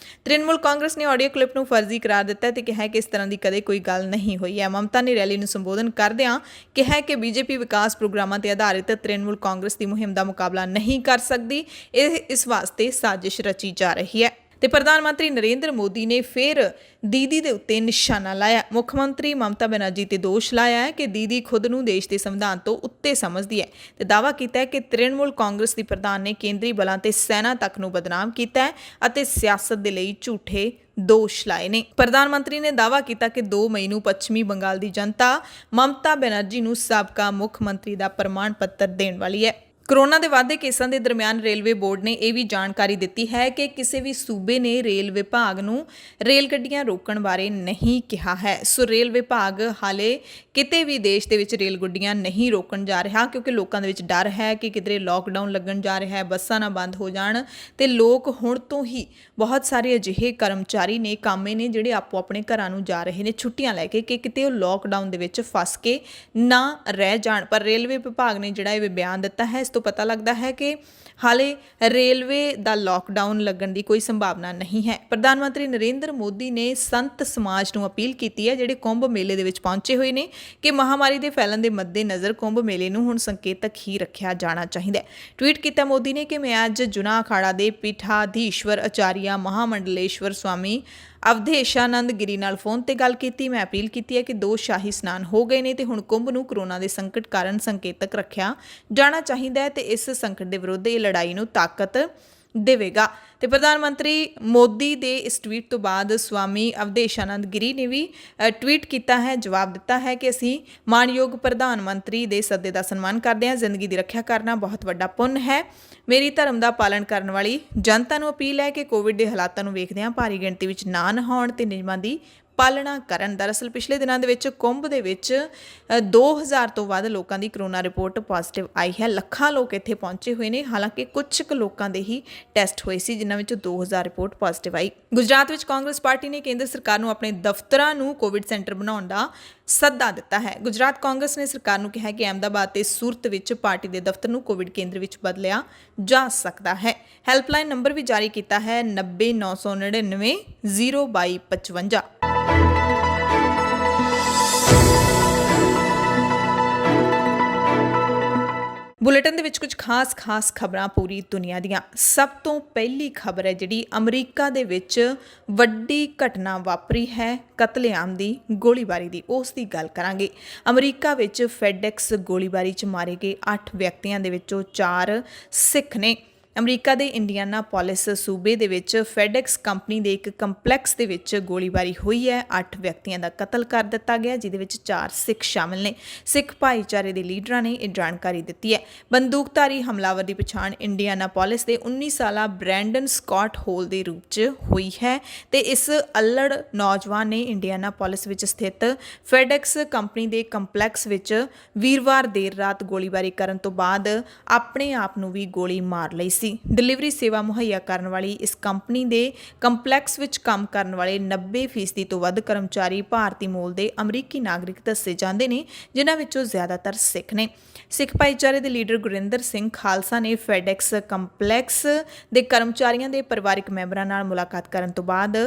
ਤ੍ਰਿਣਮੂਲ ਕਾਂਗਰਸ ਨੇ ਆਡੀਓ ਕਲਿੱਪ ਨੂੰ ਫਰਜ਼ੀ ਕਰਾਰ ਦਿੱਤਾ ਤੇ ਕਿਹਾ ਕਿ ਇਸ ਤਰ੍ਹਾਂ ਦੀ ਕਦੇ ਕੋਈ ਗੱਲ ਨਹੀਂ ਹੋਈ ਹੈ। ਮਮਤਾ ਨੇ ਰੈਲੀ ਨੂੰ ਸੰਬੋਧਨ ਕਰਦਿਆਂ ਕਿਹਾ ਕਿ ਬੀਜੇਪੀ ਵਿਕਾਸ ਪ੍ਰੋਗਰਾਮਾਂ ਤੇ ਆਧਾਰਿਤ ਤ੍ਰਿਣਮੂਲ ਕਾਂਗਰਸ ਦੀ ਮੁਹਿੰਮ ਦਾ ਮੁਕਾਬਲਾ ਨਹੀਂ ਕਰ ਸਕਦੀ। ਇਹ ਇਸ ਵਾਸਤੇ ਸਾਜ਼ਿਸ਼ ਰਚੀ ਜਾ ਰਹੀ ਹੈ। ਤੇ ਪ੍ਰਧਾਨ ਮੰਤਰੀ ਨਰਿੰਦਰ ਮੋਦੀ ਨੇ ਫਿਰ ਦੀਦੀ ਦੇ ਉੱਤੇ ਨਿਸ਼ਾਨਾ ਲਾਇਆ। ਮੁੱਖ ਮੰਤਰੀ ਮਮਤਾ ਬੈਨਰਜੀ ਤੇ ਦੋਸ਼ ਲਾਇਆ ਹੈ ਕਿ ਦੀਦੀ ਖੁਦ ਨੂੰ ਦੇਸ਼ ਦੇ ਸੰਵਿਧਾਨ ਤੋਂ ਉੱਤੇ ਸਮਝਦੀ ਹੈ ਤੇ ਦਾਅਵਾ ਕੀਤਾ ਹੈ ਕਿ ਤ੍ਰਿਣਮੂਲ ਕਾਂਗਰਸ ਦੀ ਪ੍ਰਧਾਨ ਨੇ ਕੇਂਦਰੀ ਬਲਾਂ ਤੇ ਸੈਨਾ ਤੱਕ ਨੂੰ ਬਦਨਾਮ ਕੀਤਾ ਹੈ ਅਤੇ ਸਿਆਸਤ ਦੇ ਲਈ ਝੂਠੇ ਦੋਸ਼ ਲਾਏ ਨੇ। ਪ੍ਰਧਾਨ ਮੰਤਰੀ ਨੇ ਦਾਅਵਾ ਕੀਤਾ ਕਿ 2 ਮਈ ਨੂੰ ਪੱਛਮੀ ਬੰਗਾਲ ਦੀ ਜਨਤਾ ਮਮਤਾ ਬੈਨਰਜੀ ਨੂੰ ਸਾਬਕਾ ਮੁੱਖ ਮੰਤਰੀ ਦਾ ਪ੍ਰਮਾਣ ਪੱਤਰ ਦੇਣ ਵਾਲੀ ਹੈ। ਕੋਰੋਨਾ ਦੇ ਵਾਧੇ ਕੇਸਾਂ ਦੇ ਦਰਮਿਆਨ ਰੇਲਵੇ ਬੋਰਡ ਨੇ ਇਹ ਵੀ ਜਾਣਕਾਰੀ ਦਿੱਤੀ ਹੈ ਕਿ ਕਿਸੇ ਵੀ ਸੂਬੇ ਨੇ ਰੇਲ ਵਿਭਾਗ ਨੂੰ ਰੇਲ ਗੱਡੀਆਂ ਰੋਕਣ ਬਾਰੇ ਨਹੀਂ ਕਿਹਾ ਹੈ। ਸੋ ਰੇਲ ਵਿਭਾਗ ਹਾਲੇ ਕਿਤੇ ਵੀ ਦੇਸ਼ ਦੇ ਵਿੱਚ ਰੇਲ ਗੱਡੀਆਂ ਨਹੀਂ ਰੋਕਣ ਜਾ ਰਿਹਾ, ਕਿਉਂਕਿ ਲੋਕਾਂ ਦੇ ਵਿੱਚ ਡਰ ਹੈ ਕਿ ਕਿਧਰੇ ਲੋਕਡਾਊਨ ਲੱਗਣ ਜਾ ਰਿਹਾ ਹੈ, ਬੱਸਾਂ ਨਾ ਬੰਦ ਹੋ ਜਾਣ ਤੇ ਲੋਕ ਹੁਣ ਤੋਂ ਹੀ ਬਹੁਤ ਸਾਰੇ ਅਜਿਹੇ ਕਰਮਚਾਰੀ ਨੇ, ਕਾਮੇ ਨੇ, ਜਿਹੜੇ ਆਪੋ ਆਪਣੇ ਘਰਾਂ ਨੂੰ ਜਾ ਰਹੇ ਨੇ ਛੁੱਟੀਆਂ ਲੈ ਕੇ, ਕਿ ਕਿਤੇ ਉਹ ਲੋਕਡਾਊਨ ਦੇ ਵਿੱਚ ਫਸ ਕੇ ਨਾ ਰਹਿ ਜਾਣ। ਪਰ ਰੇਲਵੇ ਵਿਭਾਗ ਨੇ ਜਿਹੜਾ ਇਹ ਬਿਆਨ ਦਿੱਤਾ ਹੈ, ਇਸ ਤੋਂ ਪਤਾ ਲੱਗਦਾ ਹੈ ਕਿ ਹਾਲੇ ਰੇਲਵੇ ਦਾ ਲੋਕਡਾਊਨ ਲੱਗਣ ਦੀ ਕੋਈ ਸੰਭਾਵਨਾ ਨਹੀਂ ਹੈ। ਪ੍ਰਧਾਨ ਮੰਤਰੀ ਨਰਿੰਦਰ ਮੋਦੀ ਨੇ ਸੰਤ ਸਮਾਜ ਨੂੰ ਅਪੀਲ ਕੀਤੀ ਹੈ, ਜਿਹੜੇ ਕੁੰਭ ਮੇਲੇ ਦੇ ਵਿੱਚ ਪਹੁੰਚੇ ਹੋਏ ਨੇ, ਕਿ ਮਹਾਮਾਰੀ ਦੇ ਫੈਲਣ ਦੇ ਮੱਦੇਨਜ਼ਰ ਕੁੰਭ ਮੇਲੇ ਨੂੰ ਹੁਣ ਸੰਕੇਤਕ ਹੀ ਰੱਖਿਆ ਜਾਣਾ ਚਾਹੀਦਾ ਹੈ। ਟਵੀਟ ਕੀਤਾ ਮੋਦੀ ਨੇ ਕਿ ਮੈਂ ਅੱਜ ਜੁਨਾ ਅਖਾੜਾ ਦੇ ਪੀਠਾਧੀਸ਼ਵਰ ਆਚਾਰੀਆ ਮਹਾਮੰਡਲੇਸ਼ਵਰ ਸਵਾਮੀ ਅਵਧੇਸ਼ਾਨੰਦ ਗਿਰੀ ਨਾਲ ਫੋਨ ਤੇ ਗੱਲ ਕੀਤੀ। ਮੈਂ ਅਪੀਲ ਕੀਤੀ ਹੈ ਕਿ 2 ਸ਼ਾਹੀ ਸਨਾਨ ਹੋ ਗਏ ਨੇ ਤੇ ਹੁਣ ਕੁੰਭ ਨੂੰ ਕੋਰੋਨਾ ਦੇ ਸੰਕਟ ਕਾਰਨ ਸੰਕੇਤਕ ਰੱਖਿਆ ਜਾਣਾ ਚਾਹੀਦਾ ਹੈ ਤੇ ਇਸ ਸੰਕਟ ਦੇ ਵਿਰੁੱਧ ਇਹ ਲੜਾਈ ਨੂੰ ਤਾਕਤ ਦੇਵੇਗਾ। ਤੇ ਪ੍ਰਧਾਨ ਮੰਤਰੀ ਮੋਦੀ ਦੇ ਇਸ ਟਵੀਟ ਤੋਂ ਬਾਅਦ ਸਵਾਮੀ ਅਵਧੇਸ਼ਾਨੰਦ ਗਿਰੀ ਨੇ ਵੀ ਟਵੀਟ ਕੀਤਾ ਹੈ, ਜਵਾਬ ਦਿੱਤਾ ਹੈ ਕਿ ਅਸੀਂ ਮਾਣਯੋਗ ਪ੍ਰਧਾਨ ਮੰਤਰੀ ਦੇ ਸੱਦੇ ਦਾ ਸਨਮਾਨ ਕਰਦੇ ਹਾਂ। ਜ਼ਿੰਦਗੀ ਦੀ ਰੱਖਿਆ ਕਰਨਾ ਬਹੁਤ ਵੱਡਾ ਪੁੰਨ ਹੈ। ਮੇਰੀ ਧਰਮ ਦਾ ਪਾਲਣ ਕਰਨ ਵਾਲੀ ਜਨਤਾ ਨੂੰ ਅਪੀਲ ਹੈ ਕਿ ਕੋਵਿਡ ਦੇ ਹਾਲਾਤਾਂ ਨੂੰ ਵੇਖਦਿਆਂ ਭਾਰੀ ਗਿਣਤੀ ਵਿੱਚ ਨਾ ਨਹਾਉਣ ਤੇ ਨਿਯਮਾਂ ਦੀ ਪਾਲਣਾ ਕਰਨ। ਦਰਅਸਲ ਪਿਛਲੇ ਦਿਨਾਂ ਦੇ ਵਿੱਚ ਕੁੰਭ ਦੇ ਵਿੱਚ 2000 ਤੋਂ ਵੱਧ ਲੋਕਾਂ ਦੀ ਕਰੋਨਾ ਰਿਪੋਰਟ ਪੋਜ਼ਿਟਿਵ ਆਈ ਹੈ। ਲੱਖਾਂ ਲੋਕ ਇੱਥੇ ਪਹੁੰਚੇ ਹੋਏ ਨੇ। ਹਾਲਾਂਕਿ ਕੁਝ ਕੁ ਲੋਕਾਂ ਦੇ ਹੀ ਟੈਸਟ ਹੋਏ ਸੀ, ਜਿਨ੍ਹਾਂ ਵਿੱਚ 2000 ਰਿਪੋਰਟ ਪੋਜ਼ਿਟਿਵ ਆਈ। ਗੁਜਰਾਤ ਵਿੱਚ ਕਾਂਗਰਸ ਪਾਰਟੀ ਨੇ ਕੇਂਦਰ ਸਰਕਾਰ ਨੂੰ ਆਪਣੇ ਦਫ਼ਤਰਾਂ ਨੂੰ ਕੋਵਿਡ ਸੈਂਟਰ ਬਣਾਉਣ ਦਾ ਸੱਦਾ ਦਿੱਤਾ ਹੈ। ਗੁਜਰਾਤ ਕਾਂਗਰਸ ਨੇ ਸਰਕਾਰ ਨੂੰ ਕਿਹਾ ਕਿ ਅਹਿਮਦਾਬਾਦ ਤੇ ਸੂਰਤ ਵਿੱਚ ਪਾਰਟੀ ਦੇ ਦਫ਼ਤਰ ਨੂੰ ਕੋਵਿਡ ਕੇਂਦਰ ਵਿੱਚ ਬਦਲਿਆ ਜਾ ਸਕਦਾ ਹੈ। ਹੈਲਪਲਾਈਨ ਨੰਬਰ ਵੀ ਜਾਰੀ ਕੀਤਾ ਹੈ 90 999 02255। ਬੁਲੇਟਿਨ ਦੇ ਵਿੱਚ ਕੁਝ ਖਾਸ ਖਬਰਾਂ ਪੂਰੀ ਦੁਨੀਆ ਦੀਆਂ। ਸਭ ਤੋਂ ਪਹਿਲੀ ਖਬਰ ਹੈ ਜਿਹੜੀ ਅਮਰੀਕਾ ਦੇ ਵਿੱਚ ਵੱਡੀ ਘਟਨਾ ਵਾਪਰੀ ਹੈ ਕਤਲੇਆਮ ਦੀ, ਗੋਲੀਬਾਰੀ ਦੀ, ਉਸ ਦੀ ਗੱਲ ਕਰਾਂਗੇ। ਅਮਰੀਕਾ ਵਿੱਚ ਫੈਡੈਕਸ ਗੋਲੀਬਾਰੀ 'ਚ ਮਾਰੇ ਗਏ 8 ਵਿਅਕਤੀਆਂ ਦੇ ਵਿੱਚੋਂ 4 ਸਿੱਖ ਨੇ। ਅਮਰੀਕਾ ਦੇ ਇੰਡੀਆਨਾਪੋਲਿਸ ਸੂਬੇ ਦੇ ਵਿੱਚ ਫੈਡੈਕਸ ਕੰਪਨੀ ਦੇ ਇੱਕ ਕੰਪਲੈਕਸ ਦੇ ਵਿੱਚ ਗੋਲੀਬਾਰੀ ਹੋਈ ਹੈ। 8 ਵਿਅਕਤੀਆਂ ਦਾ ਕਤਲ ਕਰ ਦਿੱਤਾ ਗਿਆ, ਜਿਹਦੇ ਵਿੱਚ 4 ਸਿੱਖ ਸ਼ਾਮਿਲ ਨੇ। ਸਿੱਖ ਭਾਈਚਾਰੇ ਦੇ ਲੀਡਰਾਂ ਨੇ ਇਹ ਜਾਣਕਾਰੀ ਦਿੱਤੀ ਹੈ। ਬੰਦੂਕਧਾਰੀ ਹਮਲਾਵਰ ਦੀ ਪਛਾਣ ਇੰਡੀਆਨਾਪੋਲਿਸ ਦੇ 19 ਸਾਲਾ ਬ੍ਰੈਂਡਨ ਸਕਾਟ ਹੋਲ ਦੇ ਰੂਪ 'ਚ ਹੋਈ ਹੈ ਤੇ ਇਸ ਅਲੜ ਨੌਜਵਾਨ ਨੇ ਇੰਡੀਆਨਾਪੋਲਿਸ ਵਿੱਚ ਸਥਿਤ ਫੈਡੈਕਸ ਕੰਪਨੀ ਦੇ ਕੰਪਲੈਕਸ ਵਿੱਚ ਵੀਰਵਾਰ ਦੇਰ ਰਾਤ ਗੋਲੀਬਾਰੀ ਕਰਨ ਤੋਂ ਬਾਅਦ ਆਪਣੇ ਆਪ ਨੂੰ ਵੀ ਗੋਲੀ ਮਾਰ ਲਈ ਸੀ। ਡਿਲੀਵਰੀ ਸੇਵਾ ਮੁਹੱਈਆ ਕਰਨ ਵਾਲੀ ਇਸ ਕੰਪਨੀ ਦੇ ਕੰਪਲੈਕਸ ਵਿੱਚ ਕੰਮ ਕਰਨ ਵਾਲੇ 90% ਤੋਂ ਵੱਧ ਕਰਮਚਾਰੀ ਭਾਰਤੀ ਮੂਲ ਦੇ ਅਮਰੀਕੀ ਨਾਗਰਿਕ ਦੱਸੇ ਜਾਂਦੇ ਨੇ, ਜਿਨ੍ਹਾਂ ਵਿੱਚੋਂ ਜ਼ਿਆਦਾਤਰ ਸਿੱਖ ਨੇ। ਸਿੱਖ ਭਾਈਚਾਰੇ ਦੇ ਲੀਡਰ ਗੁਰਿੰਦਰ ਸਿੰਘ ਖਾਲਸਾ ਨੇ ਫੈਡੈਕਸ ਕੰਪਲੈਕਸ ਦੇ ਕਰਮਚਾਰੀਆਂ ਦੇ ਪਰਿਵਾਰਕ ਮੈਂਬਰਾਂ ਨਾਲ ਮੁਲਾਕਾਤ ਕਰਨ ਤੋਂ ਬਾਅਦ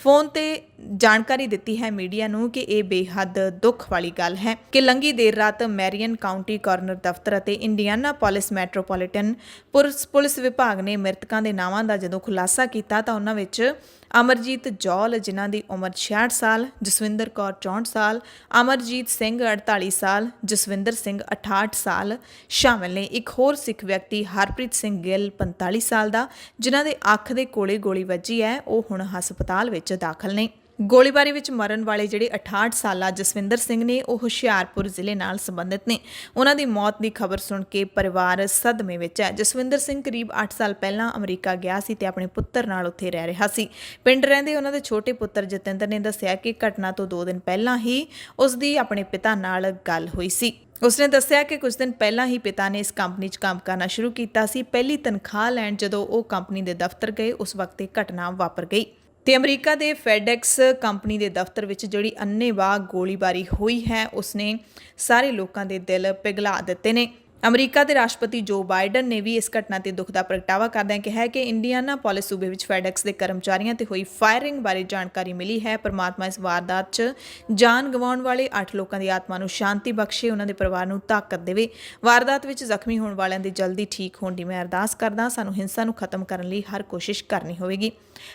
ਫੋਨ ਤੇ ਜਾਣਕਾਰੀ ਦਿੱਤੀ ਹੈ ਮੀਡੀਆ ਨੂੰ ਕਿ ਇਹ ਬੇਹੱਦ ਦੁੱਖ ਵਾਲੀ ਗੱਲ ਹੈ ਕਿ ਲੰਘੀ ਦੇਰ ਰਾਤ ਮੈਰੀਅਨ ਕਾਉਂਟੀ ਕਾਰਨਰ ਦਫ਼ਤਰ ਅਤੇ ਇੰਡੀਆਨਾਪੋਲਿਸ ਮੈਟਰੋਪੋਲੀਟਨ ਪੁਲਿਸ ਵਿਭਾਗ ਨੇ ਮ੍ਰਿਤਕਾਂ ਦੇ ਨਾਵਾਂ ਦਾ ਜਦੋਂ ਖੁਲਾਸਾ ਕੀਤਾ ਤਾਂ ਉਹਨਾਂ ਵਿੱਚ ਅਮਰਜੀਤ ਜੌਲ, ਜਿਨ੍ਹਾਂ ਦੀ ਉਮਰ 66 ਸਾਲ, ਜਸਵਿੰਦਰ ਕੌਰ 64 ਸਾਲ, ਅਮਰਜੀਤ ਸਿੰਘ 48 ਸਾਲ, ਜਸਵਿੰਦਰ ਸਿੰਘ 68 ਸਾਲ ਸ਼ਾਮਿਲ ਨੇ। ਇੱਕ ਹੋਰ ਸਿੱਖ ਵਿਅਕਤੀ ਹਰਪ੍ਰੀਤ ਸਿੰਘ ਗਿੱਲ 45 ਸਾਲ ਦਾ, ਜਿਨ੍ਹਾਂ ਦੇ ਅੱਖ ਦੇ ਕੋਲੇ ਗੋਲੀ ਵੱਜੀ ਹੈ, ਉਹ ਹੁਣ ਹਸਪਤਾਲ ਵਿੱਚ ਦਾਖਲ ਨੇ। ਗੋਲੀਬਾਰੀ ਵਿੱਚ ਮਰਨ ਵਾਲੇ ਜਿਹੜੇ 68 ਸਾਲਾ ਜਸਵਿੰਦਰ ਸਿੰਘ ਨੇ, ਉਹ ਹੁਸ਼ਿਆਰਪੁਰ ਜ਼ਿਲ੍ਹੇ ਨਾਲ ਸੰਬੰਧਿਤ ਨੇ। ਉਹਨਾਂ ਦੀ ਮੌਤ ਦੀ ਖਬਰ ਸੁਣ ਕੇ ਪਰਿਵਾਰ ਸਦਮੇ ਵਿੱਚ ਹੈ। ਜਸਵਿੰਦਰ ਸਿੰਘ ਕਰੀਬ 8 ਸਾਲ ਪਹਿਲਾਂ ਅਮਰੀਕਾ ਗਿਆ ਸੀ ਤੇ ਆਪਣੇ ਪੁੱਤਰ ਨਾਲ ਉੱਥੇ ਰਹਿ ਰਿਹਾ ਸੀ। ਪਿੰਡ ਰਹਿੰਦੇ ਉਹਨਾਂ ਦੇ ਛੋਟੇ ਪੁੱਤਰ ਜਤਿੰਦਰ ਨੇ ਦੱਸਿਆ ਕਿ ਘਟਨਾ ਤੋਂ 2 ਦਿਨ ਪਹਿਲਾਂ ਹੀ ਉਸ ਦੀ ਆਪਣੇ ਪਿਤਾ ਨਾਲ ਗੱਲ ਹੋਈ ਸੀ। ਉਸਨੇ ਦੱਸਿਆ ਕਿ ਕੁਝ ਦਿਨ ਪਹਿਲਾਂ ਹੀ ਪਿਤਾ ਨੇ ਇਸ ਕੰਪਨੀ 'ਚ ਕੰਮ ਕਰਨਾ ਸ਼ੁਰੂ ਕੀਤਾ ਸੀ। ਪਹਿਲੀ ਤਨਖਾਹ ਲੈਣ ਜਦੋਂ ਉਹ ਕੰਪਨੀ ਦੇ ਦਫ਼ਤਰ ਗਏ, ਉਸ ਵਕਤ ਇਹ ਘਟਨਾ ਵਾਪਰ ਗਈ ਤੇ ਅਮਰੀਕਾ ਦੇ ਫੈਡੈਕਸ ਕੰਪਨੀ ਦੇ ਦਫ਼ਤਰ ਵਿੱਚ ਜਿਹੜੀ ਅੰਨ੍ਹੇਵਾਹ ਗੋਲੀਬਾਰੀ ਹੋਈ ਹੈ, ਉਸਨੇ ਸਾਰੇ ਲੋਕਾਂ ਦੇ ਦਿਲ ਪਿਘਲਾ ਦਿੱਤੇ ਨੇ। ਅਮਰੀਕਾ ਦੇ ਰਾਸ਼ਟਰਪਤੀ ਜੋ ਬਾਈਡਨ ਨੇ ਵੀ ਇਸ ਘਟਨਾ ਤੇ ਦੁੱਖ ਦਾ ਪ੍ਰਗਟਾਵਾ ਕਰਦਿਆਂ ਕਿਹਾ ਕਿ ਇੰਡੀਆਨਾਪੋਲਿਸ ਸੂਬੇ ਵਿੱਚ ਫੈਡੈਕਸ ਦੇ ਕਰਮਚਾਰੀਆਂ ਤੇ ਹੋਈ ਫਾਇਰਿੰਗ ਬਾਰੇ ਜਾਣਕਾਰੀ ਮਿਲੀ ਹੈ। ਪਰਮਾਤਮਾ ਇਸ ਵਾਰਦਾਤ 'ਚ ਜਾਨ ਗਵਾਉਣ ਵਾਲੇ 8 ਲੋਕਾਂ ਦੀ ਆਤਮਾ ਨੂੰ ਸ਼ਾਂਤੀ ਬਖਸ਼ੇ, ਉਹਨਾਂ ਦੇ ਪਰਿਵਾਰ ਨੂੰ ਤਾਕਤ ਦੇਵੇ। ਵਾਰਦਾਤ ਵਿੱਚ ਜ਼ਖਮੀ ਹੋਣ ਵਾਲਿਆਂ ਦੇ ਜਲਦੀ ਠੀਕ ਹੋਣ ਦੀ ਮੈਂ ਅਰਦਾਸ ਕਰਦਾ। ਸਾਨੂੰ ਹਿੰਸਾ ਨੂੰ ਖਤਮ ਕਰਨ ਲਈ ਹਰ ਕੋਸ਼ਿਸ਼ ਕਰਨੀ ਹੋਵੇਗੀ।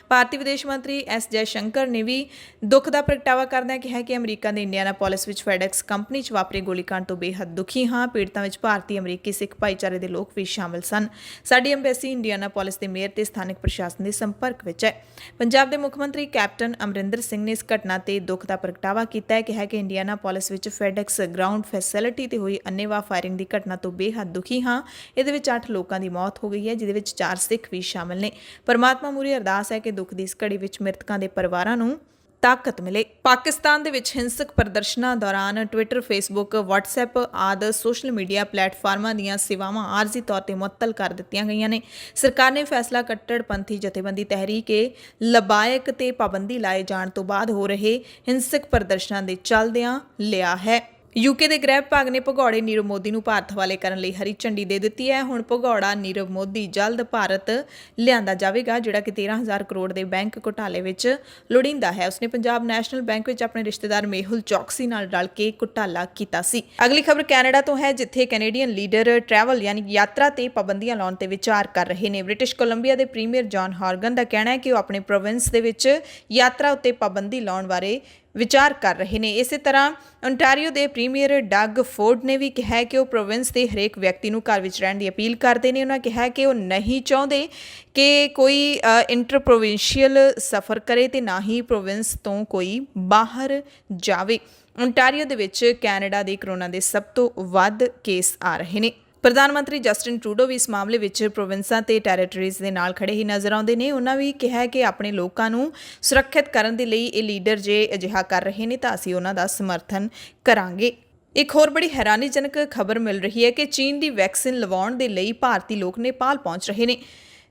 ਭਾਰਤੀ ਵਿਦੇਸ਼ ਮੰਤਰੀ ਐਸ ਜੈਸ਼ੰਕਰ ਨੇ ਵੀ ਦੁੱਖ ਦਾ ਪ੍ਰਗਟਾਵਾ ਕਰਦਿਆਂ ਕਿਹਾ ਕਿ ਅਮਰੀਕਾ ਦੇ ਇੰਡੀਆਨਾਪੋਲਿਸ ਵਿੱਚ ਫੈਡੈਕਸ ਕੰਪਨੀ 'ਚ ਵਾਪਰੇ ਗੋਲੀਕਾਂਡ ਤੋਂ ਬੇਹੱਦ ਦੁਖੀ ਹਾਂ। ਪੀੜਤਾਂ ਵਿੱਚ ਭਾਰਤੀ ਅਮਰੀਕੀ ਸਿੱਖ ਭਾਈਚਾਰੇ ਦੇ ਲੋਕ ਵੀ ਸ਼ਾਮਲ ਸਨ। ਸਾਡੀ ਅੰਬੈਸੀ ਇੰਡੀਆਨਾਪੋਲਿਸ ਦੇ ਮੇਅਰ ਤੇ ਸਥਾਨਕ ਪ੍ਰਸ਼ਾਸਨ ਦੇ ਸੰਪਰਕ ਵਿੱਚ ਹੈ। ਪੰਜਾਬ ਦੇ ਮੁੱਖ ਮੰਤਰੀ ਕੈਪਟਨ ਅਮਰਿੰਦਰ ਸਿੰਘ ਨੇ ਇਸ ਘਟਨਾ ਤੇ ਦੁੱਖ ਦਾ ਪ੍ਰਗਟਾਵਾ ਕੀਤਾ ਹੈ। ਕਿਹਾ ਕਿ ਇੰਡੀਆਨਾਪੋਲਿਸ ਵਿੱਚ ਫੈਡੈਕਸ ਗਰਾਊਂਡ ਫੈਸਿਲਿਟੀ ਤੇ ਹੋਈ ਅੰਨ੍ਹੇਵਾਹ ਫਾਇਰਿੰਗ ਦੀ ਘਟਨਾ ਤੋਂ ਬੇਹੱਦ ਦੁਖੀ ਹਾਂ। ਇਹਦੇ ਵਿੱਚ 8 ਲੋਕਾਂ ਦੀ ਮੌਤ ਹੋ ਗਈ ਹੈ, ਜਿਹਦੇ ਵਿੱਚ 4 ਸਿੱਖ ਵੀ ਸ਼ਾਮਲ ਨੇ। ਪਰਮਾਤਮਾ ਮੂਹਰੇ ਅਰਦਾਸ ਹੈ ਕਿ ਦੁੱਖ ਦੀ ਇਸ ਘੜੀ ਵਿੱਚ ਮ੍ਰਿਤਕਾਂ ਦੇ ਪਰਿਵਾਰਾਂ ਨੂੰ ਤਾਕਤ ਮਿਲੇ। ਪਾਕਿਸਤਾਨ ਦੇ ਵਿੱਚ ਹਿੰਸਕ ਪ੍ਰਦਰਸ਼ਨਾਂ ਦੌਰਾਨ ਟਵਿੱਟਰ, ਫੇਸਬੁੱਕ, ਵਟਸਐਪ ਆਦਿ ਸੋਸ਼ਲ ਮੀਡੀਆ ਪਲੇਟਫਾਰਮਾਂ ਦੀਆਂ ਸੇਵਾਵਾਂ ਆਰਜ਼ੀ ਤੌਰ ਤੇ ਮੁਅੱਤਲ ਕਰ ਦਿੱਤੀਆਂ ਗਈਆਂ ਨੇ। ਸਰਕਾਰ ਨੇ ਫੈਸਲਾ ਕੱਟੜਪੰਥੀ ਜਥੇਬੰਦੀ ਤਹਿਰੀਕ-ਏ-ਲਬਾਇਕ ਤੇ ਪਾਬੰਦੀ ਲਾਏ ਜਾਣ ਤੋਂ ਬਾਅਦ ਹੋ ਰਹੇ ਹਿੰਸਕ ਪ੍ਰਦਰਸ਼ਨਾਂ ਦੇ ਚੱਲਦਿਆਂ ਲਿਆ ਹੈ। ਯੂਕੇ ਦੇ ਗ੍ਰਹਿ ਵਿਭਾਗ ਨੇ ਭਗੌੜੇ ਨੀਰਵ ਮੋਦੀ ਨੂੰ ਭਾਰਤ ਹਵਾਲੇ ਕਰਨ ਲਈ ਹਰੀ ਝੰਡੀ ਦੇ ਦਿੱਤੀ ਹੈ। ਹੁਣ ਭਗੌੜਾ ਨੀਰਵ ਮੋਦੀ ਜਲਦ ਭਾਰਤ ਲਿਆਂਦਾ ਜਾਵੇਗਾ, ਜਿਹੜਾ ਕਿ 13,000 ਕਰੋੜ ਦੇ ਬੈਂਕ ਘੁਟਾਲੇ ਵਿੱਚ ਲੋੜੀਂਦਾ ਹੈ। ਉਸਨੇ ਪੰਜਾਬ ਨੈਸ਼ਨਲ ਬੈਂਕ ਵਿੱਚ ਆਪਣੇ ਰਿਸ਼ਤੇਦਾਰ ਮੇਹੁਲ ਚੌਕਸੀ ਨਾਲ ਰਲ ਕੇ ਘੁਟਾਲਾ ਕੀਤਾ ਸੀ। ਅਗਲੀ ਖਬਰ ਕੈਨੇਡਾ ਤੋਂ ਹੈ, ਜਿੱਥੇ ਕੈਨੇਡੀਅਨ ਲੀਡਰ ਟਰੈਵਲ ਯਾਨੀ ਯਾਤਰਾ ਤੇ ਪਾਬੰਦੀਆਂ ਲਾਉਣ ਤੇ ਵਿਚਾਰ ਕਰ ਰਹੇ ਨੇ। ਬ੍ਰਿਟਿਸ਼ ਕੋਲੰਬੀਆ ਦੇ ਪ੍ਰੀਮੀਅਰ ਜੌਨ ਹਾਰਗਨ ਦਾ ਕਹਿਣਾ ਹੈ ਕਿ ਉਹ ਆਪਣੇ ਪ੍ਰੋਵਿੰਸ ਦੇ ਵਿੱਚ ਯਾਤਰਾ ਉੱਤੇ ਪਾਬੰਦੀ ਲਾਉਣ ਬਾਰੇ ਵਿਚਾਰ ਕਰ ਰਹੇ ਨੇ। ਇਸੇ ਤਰ੍ਹਾਂ ਓਨਟਾਰੀਓ ਦੇ ਪ੍ਰੀਮੀਅਰ ਡਗ ਫੋਰਡ ਨੇ ਵੀ ਕਿਹਾ ਕਿ ਉਹ ਪ੍ਰੋਵਿੰਸ ਦੇ ਹਰੇਕ ਵਿਅਕਤੀ ਨੂੰ ਘਰ ਵਿੱਚ ਰਹਿਣ ਦੀ ਅਪੀਲ ਕਰਦੇ ਨੇ। ਉਹਨਾਂ ਕਿਹਾ ਕਿ ਉਹ ਨਹੀਂ ਚਾਹੁੰਦੇ ਕਿ ਕੋਈ ਇੰਟਰ ਪ੍ਰੋਵਿੰਸ਼ੀਅਲ ਸਫ਼ਰ ਕਰੇ ਤੇ ਨਾ ਹੀ ਪ੍ਰੋਵਿੰਸ ਤੋਂ ਕੋਈ ਬਾਹਰ ਜਾਵੇ। ਓਨਟਾਰੀਓ ਦੇ ਵਿੱਚ ਕੈਨੇਡਾ ਦੇ ਕਰੋਨਾ ਦੇ ਸਭ ਤੋਂ ਵੱਧ ਕੇਸ ਆ ਰਹੇ ਨੇ। ਪ੍ਰਧਾਨ ਮੰਤਰੀ ਜਸਟਿਨ ਟਰੂਡੋ ਵੀ ਇਸ ਮਾਮਲੇ ਵਿੱਚ ਪ੍ਰੋਵਿੰਸਾਂ ਤੇ ਟੈਰੀਟਰੀਜ਼ ਦੇ ਨਾਲ ਖੜੇ ਹੀ ਨਜ਼ਰ ਆਉਂਦੇ ਨੇ। ਉਹਨਾਂ ਵੀ ਕਿਹਾ ਹੈ ਕਿ ਆਪਣੇ ਲੋਕਾਂ ਨੂੰ ਸੁਰੱਖਿਅਤ ਕਰਨ ਦੇ ਲਈ ਇਹ ਲੀਡਰ ਜੇ ਅਜਿਹਾ ਕਰ ਰਹੇ ਨੇ ਤਾਂ ਅਸੀਂ ਉਹਨਾਂ ਦਾ ਸਮਰਥਨ ਕਰਾਂਗੇ। ਇੱਕ ਹੋਰ ਬੜੀ ਹੈਰਾਨੀਜਨਕ ਖਬਰ ਮਿਲ ਰਹੀ ਹੈ ਕਿ ਚੀਨ ਦੀ ਵੈਕਸੀਨ ਲਵਾਉਣ ਦੇ ਲਈ ਭਾਰਤੀ ਲੋਕ ਨੇਪਾਲ ਪਹੁੰਚ ਰਹੇ ਨੇ।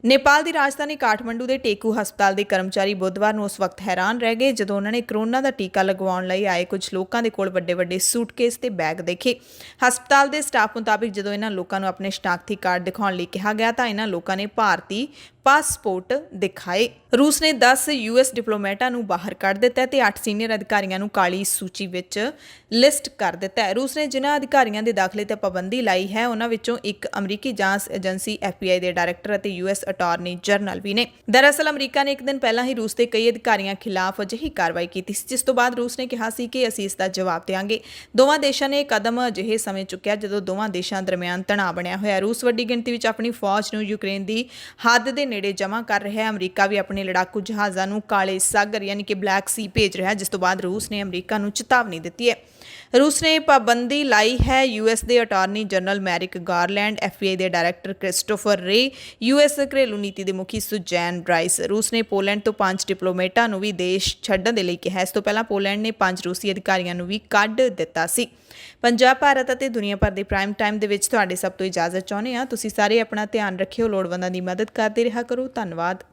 ਨੇਪਾਲ ਦੀ ਰਾਜਧਾਨੀ ਕਾਠਮੰਡੂ ਦੇ ਟੇਕੂ ਹਸਪਤਾਲ ਦੇ ਕਰਮਚਾਰੀ ਬੁੱਧਵਾਰ ਨੂੰ ਉਸ ਵਕਤ ਹੈਰਾਨ ਰਹਿ ਗਏ ਜਦੋਂ ਉਹਨਾਂ ਨੇ ਕਰੋਨਾ ਦਾ ਟੀਕਾ ਲਗਵਾਉਣ ਲਈ ਆਏ ਕੁਝ ਲੋਕਾਂ ਦੇ ਕੋਲ ਵੱਡੇ-ਵੱਡੇ ਸੂਟਕੇਸ ਤੇ ਬੈਗ ਦੇਖੇ। ਹਸਪਤਾਲ ਦੇ ਸਟਾਫ ਮੁਤਾਬਿਕ ਜਦੋਂ ਇਹਨਾਂ ਲੋਕਾਂ ਨੂੰ ਆਪਣੇ ਸ਼ਨਾਖਤੀ ਕਾਰਡ ਦਿਖਾਉਣ ਲਈ ਕਿਹਾ ਗਿਆ ਤਾਂ ਇਹਨਾਂ ਲੋਕਾਂ ਨੇ ਭਾਰਤੀ ਪਾਸਪੋਰਟ ਦਿਖਾਏ। ਰੂਸ ਨੇ 10 ਯੂਐਸ ਡਿਪਲੋਮੈਟਾਂ ਨੂੰ ਬਾਹਰ ਕੱਢ ਦਿੱਤਾ ਤੇ 8 ਸੀਨੀਅਰ ਅਧਿਕਾਰੀਆਂ ਨੂੰ ਕਾਲੀ ਸੂਚੀ ਵਿੱਚ ਲਿਸਟ ਕਰ ਦਿੱਤਾ ਹੈ। ਰੂਸ ਨੇ ਜਿਨ੍ਹਾਂ ਅਧਿਕਾਰੀਆਂ ਦੇ ਦਾਖਲੇ ਤੇ ਪਾਬੰਦੀ ਲਾਈ ਹੈ ਉਹਨਾਂ ਵਿੱਚੋਂ ਇੱਕ ਅਮਰੀਕੀ ਜਾਂਚ ਏਜੰਸੀ FBI ਦੇ ਡਾਇਰੈਕਟਰ ਅਤੇ ਯੂਐਸ ਅਟਾਰਨੀ ਜਨਰਲ ਵੀ ਨੇ। ਦਰਅਸਲ ਅਮਰੀਕਾ ਨੇ ਇੱਕ ਦਿਨ ਪਹਿਲਾਂ ਹੀ ਰੂਸ ਦੇ ਕਈ ਅਧਿਕਾਰੀਆਂ ਖਿਲਾਫ ਅਜਿਹੀ ਕਾਰਵਾਈ ਕੀਤੀ ਸੀ ਜਿਸ ਤੋਂ ਬਾਅਦ ਰੂਸ ਨੇ ਕਿਹਾ ਸੀ ਕਿ ਅਸੀਂ ਇਸ ਦਾ ਜਵਾਬ ਦੇਵਾਂਗੇ। ਦੋਵਾਂ ਦੇਸ਼ਾਂ ਨੇ ਕਦਮ ਅਜਿਹੇ ਸਮੇਂ ਚੁੱਕਿਆ ਜਦੋਂ ਦੋਵਾਂ ਦੇਸ਼ਾਂ ਦਰਮਿਆਨ ਤਣਾਅ ਬਣਿਆ ਹੋਇਆ। ਰੂਸ ਵੱਡੀ ਗਿਣਤੀ ਵਿੱਚ ਆਪਣੀ ਫੌਜ ਨੂੰ ਯੂਕਰੇਨ ਦੀ ਹੱਦ ਦੇ ਨੇੜੇ ਜਮ੍ਹਾਂ ਕਰ ਰਿਹਾ ਹੈ। ਅਮਰੀਕਾ ਵੀ ਆਪਣੇ ਲੜਾਕੂ ਜਹਾਜ਼ਾਂ ਨੂੰ ਕਾਲੇ ਸਾਗਰ ਯਾਨੀ ਕਿ ਬਲੈਕ ਸੀ ਭੇਜ ਰਿਹਾ ਜਿਸ ਤੋਂ ਬਾਅਦ ਰੂਸ ਨੇ ਅਮਰੀਕਾ ਨੂੰ ਚੇਤਾਵਨੀ ਦਿੱਤੀ ਹੈ। ਰੂਸ ਨੇ ਪਾਬੰਦੀ ਲਾਈ ਹੈ। ਯੂਐਸ ਦੇ ਅਟਾਰਨੀ ਜਨਰਲ ਮੈਰਿਕ ਗਾਰਲੈਂਡ, FBI ਦੇ ਡਾਇਰੈਕਟਰ ਕ੍ਰਿਸਟੋਫਰ ਰੇ, ਯੂਐਸ ਘਰੇਲੂ ਨੀਤੀ ਦੇ ਮੁਖੀ ਸੁਜੈਨ ਬ੍ਰਾਈਸ। ਰੂਸ ਨੇ ਪੋਲੈਂਡ ਤੋਂ 5 ਡਿਪਲੋਮੇਟਾਂ ਨੂੰ ਵੀ ਦੇਸ਼ ਛੱਡਣ ਦੇ ਲਈ ਕਿਹਾ। ਇਸ ਤੋਂ ਪਹਿਲਾਂ ਪੋਲੈਂਡ ਨੇ 5 ਰੂਸੀ ਅਧਿਕਾਰੀਆਂ ਨੂੰ ਵੀ ਕੱਢ ਦਿੱਤਾ ਸੀ। ਪੰਜਾਬ, ਭਾਰਤ ਅਤੇ ਦੁਨੀਆ ਭਰ ਦੇ ਪ੍ਰਾਈਮ ਟਾਈਮ ਦੇ ਵਿੱਚ ਤੁਹਾਡੇ ਸਭ ਤੋਂ ਇਜਾਜ਼ਤ ਚਾਹੁੰਦੇ ਹਾਂ। ਤੁਸੀਂ ਸਾਰੇ ਆਪਣਾ ਧਿਆਨ ਰੱਖਿਓ, ਲੋੜਵੰਦਾਂ ਦੀ ਮਦਦ ਕਰਦੇ ਰਿਹਾ ਕਰੋ। ਧੰਨਵਾਦ।